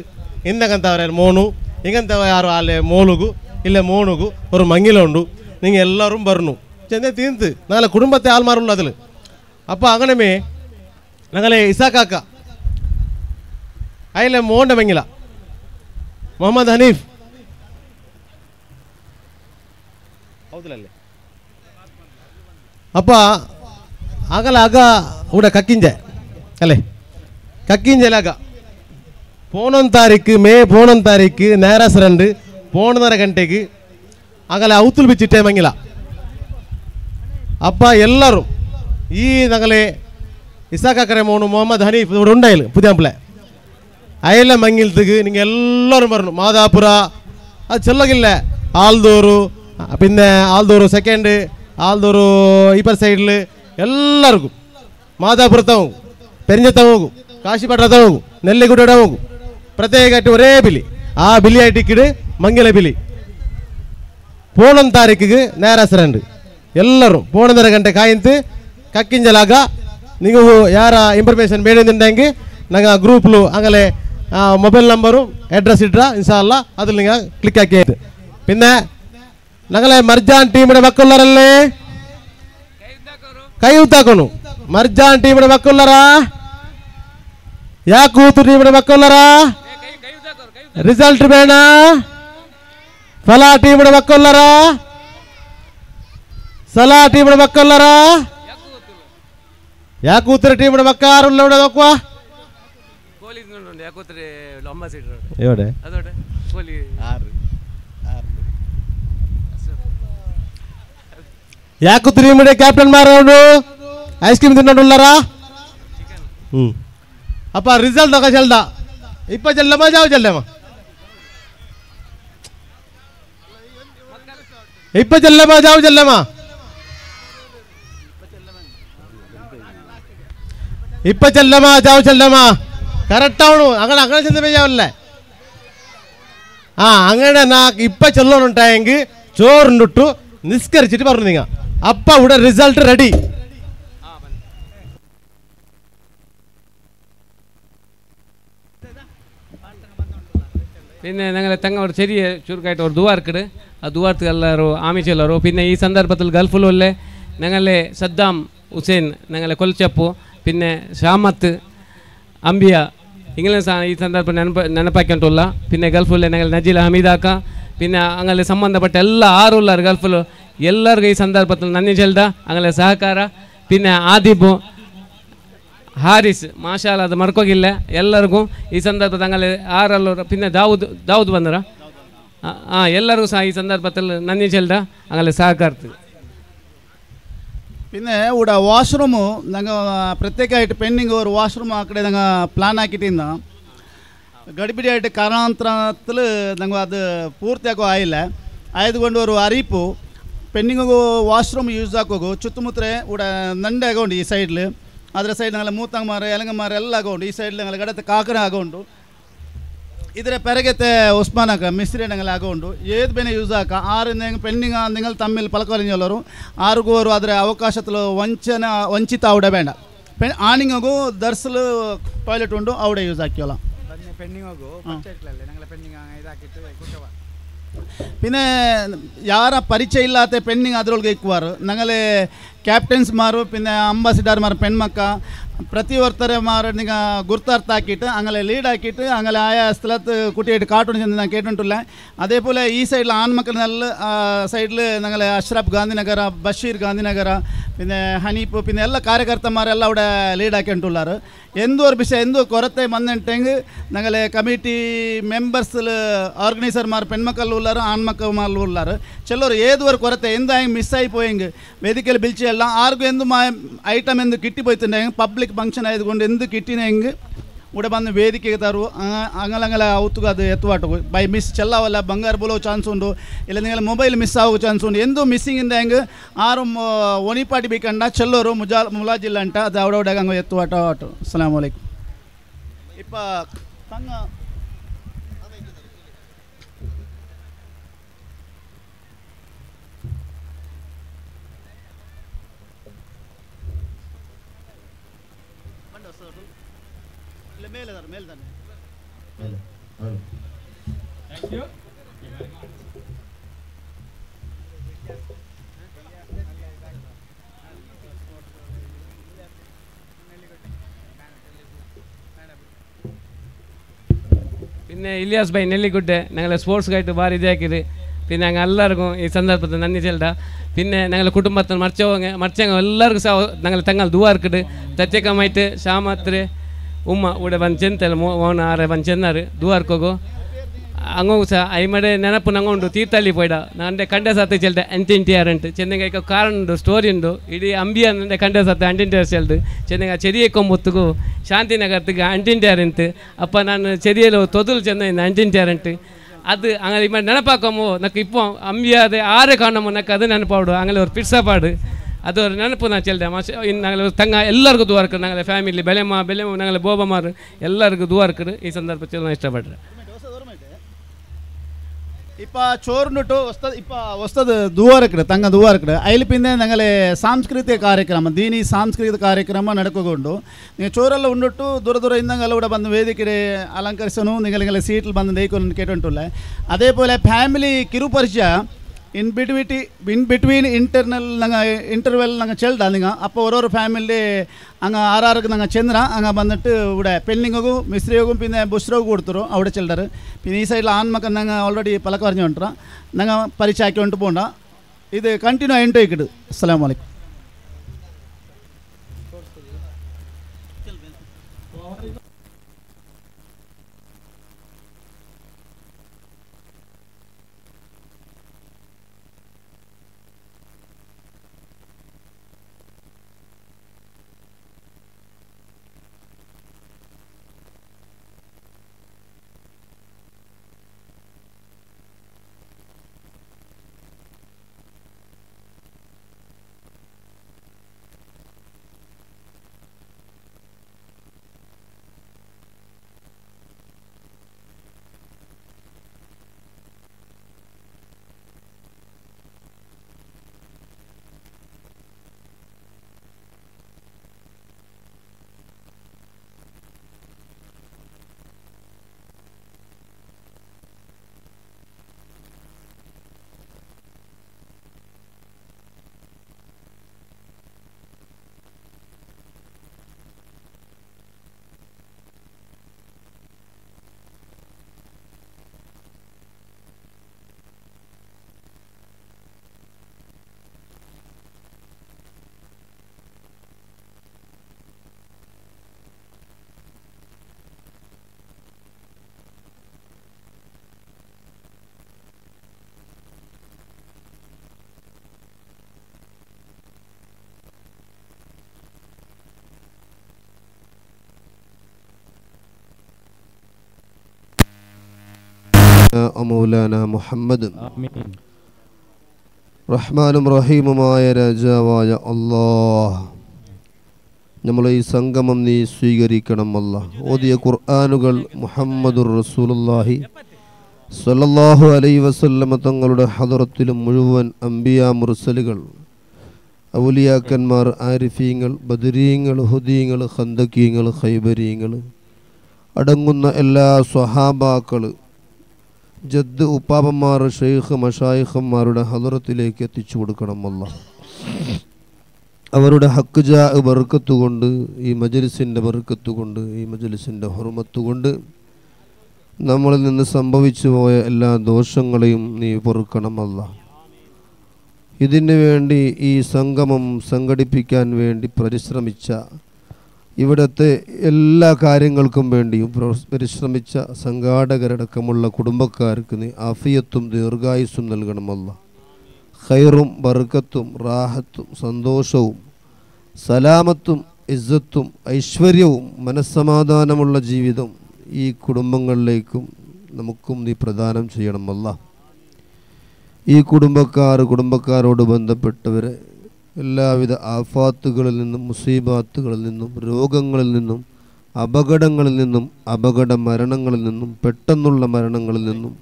ಇಂದಕ್ಕಂಥವ್ರ ಯಾರು ಮೋನು ಹಿಂಗಂತವ ಯಾರು ಆಲೆ ಮೋಲುಗು ಇಲ್ಲ ಮೋನುಗು ஒரு ಮಂಗಿಲ ಉಂಡು நீங்கள் எல்லாரும் வரணும் ചെന്നേ തീർത്ത് ഞങ്ങളെ കുടുംബത്തെ ആൾമാരുള്ളൂ അതിൽ അപ്പോൾ അങ്ങനെ ഞങ്ങളെ ഇസാക്കാക്ക അതിലെ മോൻ്റെ മങ്ങില മുഹമ്മദ് ഹനീഫ് ಹೌದಲ್ಲೇ ಅಪ್ಪ ಆಗಲ್ಲ ಆಗ ಊಡ ಕಕ್ಕಿಂಜೆ ಅಲ್ಲೇ ಕಕ್ಕಿಂಜೆಲಾಗ ಪೋನೊಂದು ತಾರೀಕು ಮೇ 11 ನೇರಸ್ 2 11:30 ಗಂಟೆಗೆ ಆಗಲ್ಲ ಔತುಲ್ ಬಿಚ್ಚಿಟ್ಟೆ ಮಂಗಿಲ ಅಪ್ಪ ಎಲ್ಲರೂ ಈ ನಗಲೆ ಇಸಾಕಾಕರೆ ಮೋನು ಮೊಹಮ್ಮದ್ ಹನೀಫ್ ഇവിടെ ഉണ്ടായില്ല പുതിയാപ്പിളെ അയല മങ്ങിലത്തേക്ക് നിങ്ങൾ എല്ലാവരും പറഞ്ഞു മാതാപുര അത് ചെല്ലകില്ല ആൽദൂರು പിന്നെ ആൽദൂರು സെക്കൻഡ് ആൽദൂರು ഈപ്പർ സൈഡിൽ എല്ലാവർക്കും മാതാപുരത്തെ പോകും പെരിഞ്ഞത്തെ പോകും കാശിപട്ടണത്തെ പോകും നെല്ലിക്കുട്ടിയുടെ പോകും പ്രത്യേകമായിട്ട് ഒരേ ബിലി ആ ബിലിയായിട്ട് ഇക്കിട് മംഗല ബിലി 11 ತಾರೀಕಿಗೆ ನೇರಸ್ 2 ಎಲ್ಲರೂ 11:30 ಗಂಟೆ ಕಾಯಿಂತು ಕಕ್ಕಿಂಜಲಾಗ ನೀವು ಯಾರ ಇನ್ಫರ್ಮೇಷನ್ ಬೇಡಿಂದುಂಡೆಂಗೆ ನಂಗೆ ಗ್ರೂಪ್ಲು ಆಗಲೇ ಮೊಬೈಲ್ ನಂಬರು ಅಡ್ರೆಸ್ ಇಟ್ರ ಇನ್ಶಾಲ್ಲ അതിൽ നിങ്ങൾ ക്ലിക്ക് ആക്കിയത് പിന്നെ ഞങ്ങളെ മർജാൻ ടീമിന്റെ മക്കളുള്ളവരല്ലേ കൈ ഉത്താക്കണു മർജാൻ ടീമിന്റെ മക്കളുള്ളറാ യാക്കൂത്ത് ടീമിന്റെ മക്കളുള്ളറാ റിസൾട്ട് വേണ ഫലാ ടീമിന്റെ മക്കളുള്ളറാ സലാ ടീമിന്റെ മക്കളുള്ളറാ യാക്കൂത്ത് ടീമിന്റെ മക്കാറുള്ള ഇവിടെ നോക്കുക എവിടെ യാക്കൂത്ത് ടീമിന്റെ ക്യാപ്റ്റന്മാരുണ്ട് ഐസ്ക്രീം തിന്നോണ്ടുള്ളറാ അപ്പൊ റിസൾട്ട് ഒക്കെ ചെല്ലണ്ട ഇപ്പൊ ചെല്ലമ്മ ചാവ് ചെല്ലമ്മ ഇപ്പൊ ചെല്ലമ്മ ചാവ് ചെല്ലമ്മ ഇപ്പൊ ചെല്ലമ്മ ചാവ് ചെല്ലമ്മ കറക്റ്റ് ആവണു അങ്ങനെ അങ്ങനെ ചെന്ന ചാവല്ലേ ആ അങ്ങനെ ഇപ്പൊ ചെല്ലണുണ്ടായെങ്കിൽ ചോറുണ്ടിട്ടു നിസ്കരിച്ചിട്ട് പറഞ്ഞു നിങ്ങ അപ്പ ഇവിടെ റിസൾട്ട് റെഡി പിന്നെ ഞങ്ങളെ തങ്ങ ഒരു ചെറിയ ചുരുക്കായിട്ട് ഒരു ദുവാർക്കിട് ആ ദുവാർക്ക് എല്ലാവരും ആമിച്ചെല്ലാരും പിന്നെ ഈ സന്ദർഭത്തിൽ ഗൾഫിലുള്ളേ ഞങ്ങളെ സദ്ദാം ഹുസൈൻ ഞങ്ങളെ കൊൽച്ചപ്പു പിന്നെ ഷാമത്ത് അംബിയ ഇങ്ങനെ ഈ സന്ദർഭം ನೆನಪಾಕೊಂಡುಲ್ಲ പിന്നെ ഗൾഫിലെ ഞങ്ങൾ നജീൽ ഹമീദാക്ക പിന്നെ അങ്ങനെ ಸಂಬಂಧಪಟ್ಟ ಎಲ್ಲ ಆರುಳ್ಳಾರು ಗಲ್ಫಲು ಎಲ್ಲರಿಗೂ ಈ ಸಂದರ್ಭದಲ್ಲಿ ನನ್ನಿ ಚೆಲ್ದ അങ്ങനെ ಸಹಕಾರ പിന്നെ ಆದಿಬು ಹಾರಿಸ್ ಮಾಶಾಲ ಅದು ಮರ್ಕೋಗಿಲ್ಲ ಎಲ್ಲರಿಗೂ ಈ ಸಂದರ್ಭದ അങ്ങനെ ಆರಲ್ಲೂ പിന്നെ ದಾವೂದ್ ಬಂದರ ಎಲ್ಲರಿಗೂ ಸಹ ಈ ಸಂದರ್ಭದಲ್ಲಿ ನನ್ನಿ ಚೆಲ್ದ അങ്ങനെ ಸಹಕಾರ್ತೀವಿ പിന്നെ ഇവിടെ വാഷ്റൂമ് ഞങ്ങൾ പ്രത്യേകമായിട്ട് പെൻഡിങ് ഒരു വാഷ്റൂം ആക്കടെ ഞങ്ങൾ പ്ലാൻ ആക്കിയിട്ടിരുന്ന ഗഡിബിഡിയായിട്ട് കാരണാന്തരത്തിൽ ഞങ്ങൾ അത് പൂർത്തിയാക്കോ ആയില്ല ആയതുകൊണ്ട് ഒരു അറിയിപ്പ് പെൻഡിങ് വാഷ്റൂം യൂസ് ആക്കോಗು ചുറ്റുമുತ್ತರೆ ഇവിടെ ನಂಡೆ ಆಗೋಂಡು ಈ ಸೈಡ್ಲು ಅದರ ಸೈಡ್ ഞങ്ങൾ ಮೂತಂಗಮಾರ ಎಲಂಗಮಾರ ಎಲ್ಲ ಆಗೋಂಡು ಈ ಸೈಡ್ ഞങ്ങൾ ಗಡತೆ ಕಾಕರ ಆಗೋಂಡು ಇದರ പെരകത്തെ ഉസ്മാനാക്ക മിസ്ത്രി ഞങ്ങൾ ആಗೋಂಡು ഏത് ಬೇನೆ ಯೂಸ್ ಆಕ ಆರು പെൻഡിങ് നിങ്ങൾ തമ്മിൽ പലക്കറിഞ്ഞുള്ളവರು ಆರಿಗೂ ಅವರು ಅದರ ಅವಕಾಶದಲ್ಲಿ ವಂಚಿತ ಅವಡೆ ಬೇಡ ಆಣಿಗೂ ದರ್ಸಲು ಟಾಯ್ಲೆಟ್ ಉಂಡು ಅವಡೆ ಯೂಸ್ ಹಾಕಿವಲ್ಲ പിന്നെ ಯಾರ ಪರಿಚಯ ಇಲ್ಲತೆ ಪೆಂಡಿಂಗ್ ಅದರೊಳಗೆ ಇಕ್ಕುವಾರು ഞങ്ങളെ ಕ್ಯಾಪ್ಟನ್ಸ್ಮಾರು പിന്നെ ಅಂಬಾಸಿಡರ್ಮಾರು പെൺമക്ക ಪ್ರತಿ ಒರ್ತರೆ ಮಾರು ನಿಗ ಗುರ್ತಾರ್ಥ ಹಾಕಿಟ್ಟು അങ്ങനെ ಲೀಡ್ ಹಾಕಿಟ್ಟು അങ്ങനെ ಆಯಾ ಸ್ಥಳത്ത് കുട്ടിയായിട്ട് കാട്ടുകൊണ്ട് ചെന്ന് ഞാൻ കേട്ടിട്ടില്ല അതേപോലെ ഈ സൈഡിൽ ആൺമക്കളെല്ല സൈഡിൽ ഞങ്ങളെ അഷ്റഫ് ഗാന്ധിനഗര ബഷീർ ഗാന്ധിനഗര പിന്നെ ഹനീഫ് പിന്നെ ಎಲ್ಲ ಕಾರ್ಯಕರ್ತമാരെಲ್ಲ അവിടെ ಲೀಡ್ ಹಾಕಿಂಟುಳ್ಳಾರು ಎಂದೂ ഒരു ವಿಷಯ ಎಂದೂ ಕೊರತೆ ಬಂದಂಟೆಂಗ್ ഞങ്ങളെ കമ്മിറ്റി മെമ്പേഴ്സിൽ ഓർഗനൈസർമാർ പെൺമക്കൾ ഉള്ളാറ് ആൺമക്കൾ ഉള്ളാറ് ചിലർ ഏതൊരു കൊരത്തെ എന്തായും മിസ്സായി പോയെങ്കിൽ വേദിക്കൽ പിലിച്ചല്ല ആർക്കും എന്തും ഐറ്റം എന്ത് കിട്ടിപ്പോയിട്ടുണ്ടെങ്കിൽ പബ്ലിക് ഫംഗ്ഷൻ ആയതുകൊണ്ട് എന്ത് കിട്ടിനെങ്കിൽ ഇവിടെ വന്ന് വേദിക്കಗೆ തരുವು അങ്ങനെ ಔತುಗ ಅದು ಎತ್ತುವಾಟು ಬೈ ಮಿಸ್ ಚೆಲ್ಲವಲ್ಲ ಬಂಗಾರ ಬೋಲೋ ಚಾನ್ಸ್ ಉಂಟು ಇಲ್ಲ ನಿಂಗೆ ಮೊಬೈಲ್ ಮಿಸ್ ಆಗೋ ಚಾನ್ಸ್ ಉಂಟು ಎಂದೂ ಮಿಸ್ಸಿಂಗ್ ಇಂದ ಹೆಂಗೆ ಆರು ಒಣಿಪಾಟಿ ಬೇಕಂಡ ಚೆಲ್ಲೋರು ಮುಲಾಜಿಲ್ಲ ಅಂಟ ಅದು ಅವಡವಡಾಗ ಹಂಗೆ ಎತ್ತುವಾಟ ಆಟು ಅಸ್ಸಲಾಮು ಅಲೈಕುಮ್ ಇಪ್ಪ ತಂಗ ಮೇಲ್ ತಾನೆ പിന്നെ ഇലിയാസ് ഭായ് നെല്ലിക്കുട്ടെ ഞങ്ങളെ സ്പോർട്സുമായിട്ട് ഭാരി ഇതാക്കിയത് പിന്നെ ഞങ്ങൾ എല്ലാവർക്കും ഈ സന്ദർഭത്തിൽ നന്ദി ചെല്ലണ്ട പിന്നെ ഞങ്ങളുടെ കുടുംബത്തിൽ മറിച്ചവங்க എല്ലാവർക്കും സಹ ഞങ്ങൾ തങ്ങൾ ദുആ ഇരിക്കട്ട് പ്രത്യേകമായിട്ട് ഷാമാത്രെ ಉಮ್ಮ ಉಡೆ ಬಂದು ಚೆಂತಲ್ಲ ಮೋನ ಆರೆ ಬಂದು ಚೆన్నారు ದುವಾರ್ಕೋಗು ಹಂಗೋಗು ಸಹ ಐಮಡೆ ನೆನಪು ನಂಗೊಂಡು ತೀರ್ಥಹಳ್ಳಿ ಪೋಯ್ಡ ನಂಡೆ ಕಂಡೆ ಸತ್ತ ಚೆಲ್ದೆ ಅಂಟಿಂಟಿಯಾರ್ ಅಂಟು ಚೆನ್ನಂಗ ಕಾರಣ ಉಂಡು ಸ್ಟೋರಿ ಉಂಡು ಇಡೀ ಅಂಬಿ ಅಂದ್ರೆ ಕಂಡೆ ಸತ್ತ ಅಂಟಿಂಟಿಯಾರ್ ಚೆಲ್ದು ಚೆನ್ನಂಗ ಚೆರಿಯ ಕೊಂಬುತ್ತುಗು ಶಾಂತಿನಗರ್ತಿಗೆ ಅಂಟಿಂಟಿಯಾರ್ ಅಂತು ಅಪ್ಪ ನಾನು ಚೆರಿಯಲು ತೊದಲು ಚೆನ್ನ ಅಂಟಿಂಟಿಯಾರ್ ಅಂಟು ಅದು അങ്ങനെ ഇമ്മ ನೆನಪಾക്കമോ നക്ക് ഇപ്പോൾ അമ്പിയാതെ ആരെ കാണുമോ നക്ക് അത് ನೆನಪಾಡು അങ്ങനെ ഒരു പിടിച്ചപാട് ಅದು ஒரு ನೆನಪು ನಾನು ಚೆಲ್ದೆ ഞങ്ങൾ ತಂಗ ಎಲ್ಲರಿಗೂ ದುವಾ ಇರ್ಕರು ഞങ്ങളെ ಫ್ಯಾಮಿಲಿ ಬೆಲೆಮ್ಮ ഞങ്ങളെ ಬೋಬಮಾರು ಎಲ್ಲರಿಗೂ ದುವಾ ಇರ್ಕರು ಈ ಸಂದರ್ಭದಲ್ಲಿ ನಾನು ಇಷ್ಟಪಡ್ರೆ இப்போ சோறுன்னுட்டு వస్తుంది దువా ఇక్కడ ತಂಗ ದುವಾ ఇక్కడ ಐಲಿಪಿಂದ ഞങ്ങളെ ಸಾಂಸ್ಕೃತಿಕ ಕಾರ್ಯಕ್ರಮ ದೀನಿ ಸಾಂಸ್ಕೃತಿಕ ಕಾರ್ಯಕ್ರಮ ನಡ್ಕೊಂಡು ನೀವು ಚೋರೆಲ್ಲ ಉಂಡುಟ್ಟು ದೂರ ಇಂದಂಗೆಲ್ಲ ಕೂಡ ಬಂದು ವೇದಿಕೆ ಅಲಂಕರಿಸೋನು ನಿಮಗೆ ಸೀಟ್ಲು ಬಂದು ದೈಕೊಂಡು ಕೇಟುಂಟುಲ್ಲ അതേപോലെ ಫ್ಯಾಮಿಲಿ ಕಿರುಪರಿಚಯ ಇನ್ ಬಿಟ್ವೀನ್ ಇಂಟರ್ವೆಲ್ ನಂಗೆ ಚೆಲ್ದ ನಿಂಗೆ ಅಪ್ಪ ஒரு ಫ್ಯಾಮಿಲಿ ಹಂಗೆ ಆರಾರಿಗೆ ನಂಗೆ ಚಂದ್ರ ಹಂಗೆ ಬಂದಿಟ್ಟು ഇവിടെ പെണ്ണിങ്ങും മിസ്ത്രിയും പിന്നെ ബുഷ്രോഗ് കൊടുത്തു അവിടെ ചെല്ലറ് പിന്നെ ഈ സൈഡിൽ ആൺമക്കൾ ഞങ്ങൾ ഓൾറെഡി പലക്ക് പറഞ്ഞു കൊണ്ടിരാ ഞങ്ങൾ പരിചയമാക്കി കൊണ്ട് പോകണ്ട ഇത് കണ്ടിന്യൂ ആയിട്ട് ഇക്കിട് അസ്സലാമു അലൈക്കും سيدنا ومولانا محمد റഹ്മാനും റഹീമുമായ രാജാവായ അല്ലാഹ്, നമ്മളെ ഈ സംഗമം നീ സ്വീകരിക്കണം അല്ലാഹ്. ഓതിയ ഖുർആനുകൾ മുഹമ്മദുർ റസൂലുള്ളാഹി സ്വല്ലല്ലാഹു അലൈഹി വസല്ലമ തങ്ങളുടെ ഹദറത്തിലും മുഴുവൻ അംബിയാ മുർസലുകൾ, ഔലിയാക്കന്മാർ, ആരിഫീങ്ങൾ, ബദരീങ്ങൾ, ഹുദീങ്ങൾ, ഖന്ദകീങ്ങൾ, ഖൈബരീങ്ങൾ അടങ്ങുന്ന എല്ലാ സ്വഹാബാക്കൾ, ജദ് ഉപ്പാപ്പന്മാർ, ഷെയ്ഖ്, മഷായിഖന്മാരുടെ ഹദറത്തിലേക്ക് എത്തിച്ചു കൊടുക്കണം അല്ലാഹ്. അവരുടെ ഹക്ക് ജാ ബർക്കത്ത് കൊണ്ട്, ഈ മജ്ലിസിൻ്റെ ബർക്കത്ത് കൊണ്ട്, ഈ മജ്ലിസിൻ്റെ ഹുർമത്ത് കൊണ്ട് നമ്മളിൽ നിന്ന് സംഭവിച്ചു പോയ എല്ലാ ദോഷങ്ങളെയും നീ പൊറുക്കണം അല്ലാഹ്. ഇതിനു വേണ്ടി ഈ സംഗമം സംഘടിപ്പിക്കാൻ വേണ്ടി പരിശ്രമിച്ച, ഇവിടുത്തെ എല്ലാ കാര്യങ്ങൾക്കും വേണ്ടിയും പരിശ്രമിച്ച സംഘാടകരടക്കമുള്ള കുടുംബക്കാർക്ക് നീ ആഫിയത്തും ദീർഘായുസ്സും നൽകണമല്ല. ഖൈറും ബർക്കത്തും റാഹത്തും സന്തോഷവും സലാമത്തും ഇസ്സത്തും ഐശ്വര്യവും മനസ്സമാധാനമുള്ള ജീവിതം ഈ കുടുംബങ്ങളിലേക്കും നമുക്കും നീ പ്രദാനം ചെയ്യണമല്ല. ഈ കുടുംബക്കാരോട് ബന്ധപ്പെട്ടവരെ എല്ലാവിധ ആഫാത്തുകളിൽ നിന്നും, മുസീബാത്തുകളിൽ നിന്നും, രോഗങ്ങളിൽ നിന്നും, അപകടങ്ങളിൽ നിന്നും, അപകട മരണങ്ങളിൽ നിന്നും, പെട്ടെന്നുള്ള മരണങ്ങളിൽ നിന്നും,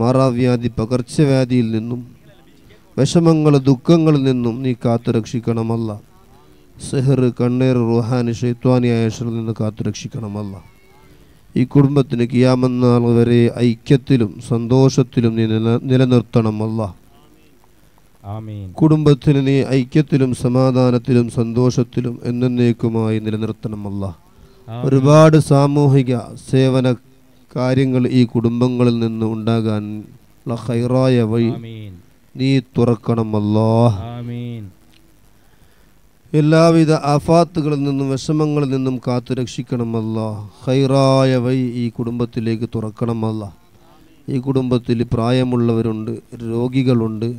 മാറാവ്യാധി, പകർച്ചവ്യാധിയിൽ നിന്നും, വിഷമങ്ങൾ, ദുഃഖങ്ങളിൽ നിന്നും നീ കാത്തുരക്ഷിക്കണമല്ല. സിഹർ, കണ്ണീർ, റുഹാനി, ശൈത്വാനിയായ ശിറിൽ നിന്ന് കാത്തുരക്ഷിക്കണമല്ല. ഈ കുടുംബത്തിന് ഖിയാമത്ത് നാൾ വരെ ഐക്യത്തിലും സന്തോഷത്തിലും നീ നിലനിർത്തണമല്ല. കുടുംബത്തിന് നീ ഐക്യത്തിലും സമാധാനത്തിലും സന്തോഷത്തിലും എന്നേക്കുമായി നിലനിർത്തണമല്ല. ഒരുപാട് സാമൂഹിക സേവന കാര്യങ്ങൾ ഈ കുടുംബങ്ങളിൽ നിന്ന് ഉണ്ടാകാനുള്ള ഖൈറായ വഴി നീ തുറക്കണമല്ലോ. എല്ലാവിധ ആഫാത്തുകളിൽ നിന്നും വിഷമങ്ങളിൽ നിന്നും കാത്തു രക്ഷിക്കണമല്ല. ഖൈറായ വഴി ഈ കുടുംബത്തിലേക്ക് തുറക്കണമല്ല. ഈ കുടുംബത്തിൽ പ്രായമുള്ളവരുണ്ട്, രോഗികളുണ്ട്.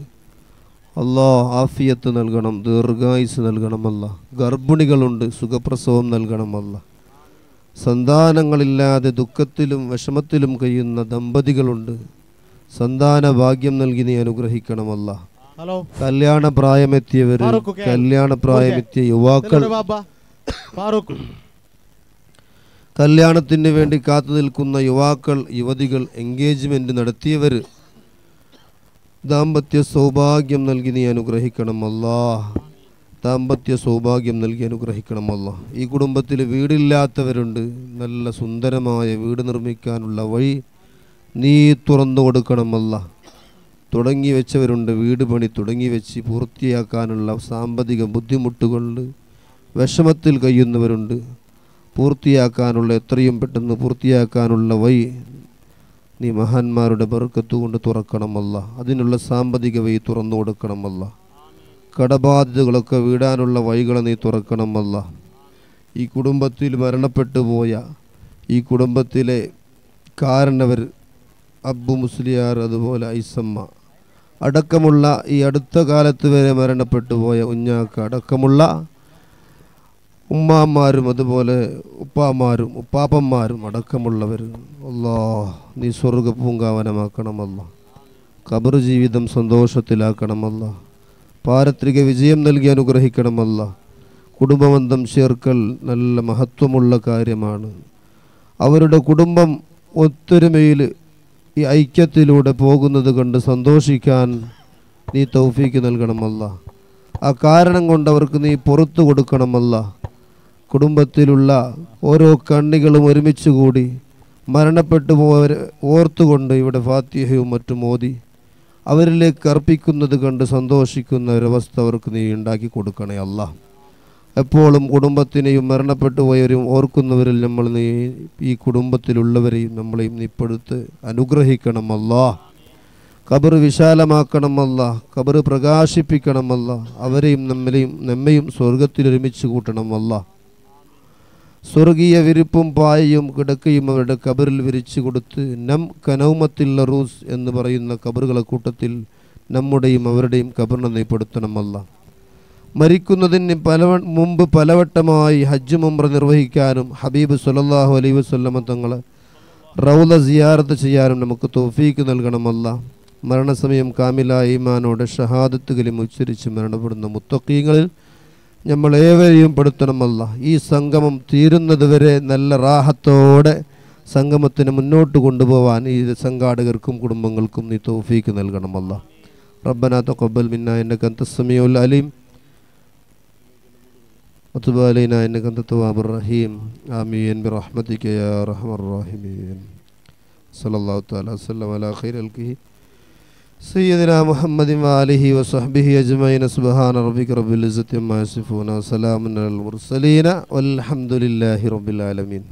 അല്ലാഹ് ആഫിയത്ത് നൽകണം, ദീർഘായുസ് നൽകണമല്ല. ഗർഭിണികളുണ്ട്, സുഖപ്രസവം നൽകണമല്ല. സന്താനങ്ങളില്ലാതെ ദുഃഖത്തിലും വിഷമത്തിലും കഴിയുന്ന ദമ്പതികളുണ്ട്, സന്താന ഭാഗ്യം നൽകി നീ അനുഗ്രഹിക്കണമല്ല. കല്യാണ പ്രായമെത്തിയവർ, കല്യാണ പ്രായമെത്തിയ യുവാക്കൾ, കല്യാണത്തിന് വേണ്ടി കാത്തു നിൽക്കുന്ന യുവാക്കൾ, യുവതികൾ, എൻഗേജ്മെന്റ് നടത്തിയവർ, ദാമ്പത്യ സൗഭാഗ്യം നൽകി നീ അനുഗ്രഹിക്കണമല്ലാ. ദാമ്പത്യ സൗഭാഗ്യം നൽകി അനുഗ്രഹിക്കണമല്ലാ. ഈ കുടുംബത്തിൽ വീടില്ലാത്തവരുണ്ട്, നല്ല സുന്ദരമായ വീട് നിർമ്മിക്കാനുള്ള വഴി നീ തുറന്നു കൊടുക്കണമല്ല. തുടങ്ങി വെച്ചവരുണ്ട്, വീട് പണി തുടങ്ങി വെച്ച് പൂർത്തിയാക്കാനുള്ള സാമ്പത്തിക ബുദ്ധിമുട്ടുകൊണ്ട് വിഷമത്തിൽ കഴിയുന്നവരുണ്ട്. പൂർത്തിയാക്കാനുള്ള, എത്രയും പെട്ടെന്ന് പൂർത്തിയാക്കാനുള്ള വഴി നീ മഹാന്മാരുടെ ബർക്കത്ത് കൊണ്ട് തുറക്കണമല്ല. അതിനുള്ള സാമ്പത്തിക വഴി തുറന്നു കൊടുക്കണമല്ല. കടബാധ്യതകളൊക്കെ വീടാനുള്ള വഴികളെ നീ തുറക്കണമല്ല. ഈ കുടുംബത്തിൽ മരണപ്പെട്ടു പോയ, ഈ കുടുംബത്തിലെ കാരണവർ അബ്ബു മുസ്ലിയാർ, അതുപോലെ ഐസമ്മ അടക്കമുള്ള, ഈ അടുത്ത കാലത്ത് വരെ മരണപ്പെട്ടു പോയ ഉഞ്ഞാക്ക അടക്കമുള്ള ഉമ്മാമാരും അതുപോലെ ഉപ്പാമാരും ഉപ്പാപ്പന്മാരും അടക്കമുള്ളവർ, അല്ലാഹ് നീ സ്വർഗ്ഗ പൂങ്കാവനമാക്കണമല്ല. ഖബർ ജീവിതം സന്തോഷത്തിലാക്കണമല്ല. പാരത്രിക വിജയം നൽകി അനുഗ്രഹിക്കണമല്ല. കുടുംബബന്ധം ചേർക്കൽ നല്ല മഹത്വമുള്ള കാര്യമാണ്. അവരുടെ കുടുംബം ഒത്തൊരുമയിൽ ഈ ഐക്യത്തിലൂടെ പോകുന്നത് കണ്ട് സന്തോഷിക്കാൻ നീ തൗഫീക്ക് നൽകണമല്ല. ആ കാരണം കൊണ്ട് അവർക്ക് നീ പുറത്തു കൊടുക്കണമല്ല. കുടുംബത്തിലുള്ള ഓരോ കണ്ണികളും ഒരുമിച്ച് കൂടി മരണപ്പെട്ടു പോയവരെ ഓർത്തുകൊണ്ട് ഇവിടെ ഫാത്തിഹയും മറ്റും ഓതി അവരിലേക്ക് അർപ്പിക്കുന്നത് കണ്ട് സന്തോഷിക്കുന്ന ഒരവസ്ഥ അവർക്ക് നീ ഉണ്ടാക്കി കൊടുക്കണേ അല്ലാ. എപ്പോഴും കുടുംബത്തിനെയും മരണപ്പെട്ടു പോയവരെയും ഓർക്കുന്നവരിൽ നമ്മൾ നീ ഈ കുടുംബത്തിലുള്ളവരെയും നമ്മളെയും നീ പെടുത്ത് അനുഗ്രഹിക്കണമല്ല. ഖബർ വിശാലമാക്കണമല്ല. ഖബർ പ്രകാശിപ്പിക്കണമല്ല. അവരെയും നമ്മയും സ്വർഗത്തിൽ ഒരുമിച്ച് കൂട്ടണമല്ല. സ്വർഗീയ വിരിപ്പും പായയും കിടക്കയും അവരുടെ ഖബറിൽ വിരിച്ചു കൊടുത്ത് നം കനൗമത്തിൽ റൂസ് എന്ന് പറയുന്ന ഖബറുകളെ കൂട്ടത്തിൽ നമ്മുടെയും അവരുടെയും ഖബറിനെ നീപ്പെടുത്തണമല്ല. മരിക്കുന്നതിന് മുമ്പ് പലവട്ടമായി ഹജ്ജ് ഉംറ നിർവഹിക്കാനും ഹബീബ് സല്ലല്ലാഹു അലൈഹി വസല്ലമ തങ്ങൾ റൗള സിയാറത്ത് ചെയ്യാനും നമുക്ക് തൗഫീക്ക് നൽകണമല്ല. മരണസമയം കാമിലായ ഈമാനോടെ ഷഹാദത്ത് കലിമ ഉച്ചരിച്ച് മരണപ്പെടുന്ന മുത്തഖീങ്ങളിൽ നമ്മളേവരെയും പെടുത്തണമല്ല. ഈ സംഗമം തീരുന്നത് വരെ നല്ല റാഹത്തോടെ സംഗമത്തിന് മുന്നോട്ട് കൊണ്ടുപോകാൻ ഈ സംഘാടകർക്കും കുടുംബങ്ങൾക്കും നീ തൗഫീക്ക് നൽകണമല്ല. റബ്ബനാ തഖബ്ബൽ മിന്നാ ഇന്നക അൻതസ് സമീഉൽ അലീം വതുബ് അലൈനാ ഇന്നക അൻതത് തവ്വാബുർ റഹീം. ആമീൻ ബിറഹ്മതിക യാ അർഹമർ റഹീമീൻ. സല്ലല്ലാഹു തആല വസല്ലം അലാ ഖൈറിൽ ഖൽഖി സയ്യിദിനാ മുഹമ്മദിൻ വആലിഹി വസഹ്ബിഹി അജ്മഈൻ. സുബ്ഹാന റബ്ബിക റബ്ബിൽ ഇസ്സത്തി അമ്മാ യസിഫൂന വസലാമുൻ അലൽ മുർസലീന വൽഹംദുലില്ലാഹി റബ്ബിൽ ആലമീൻ.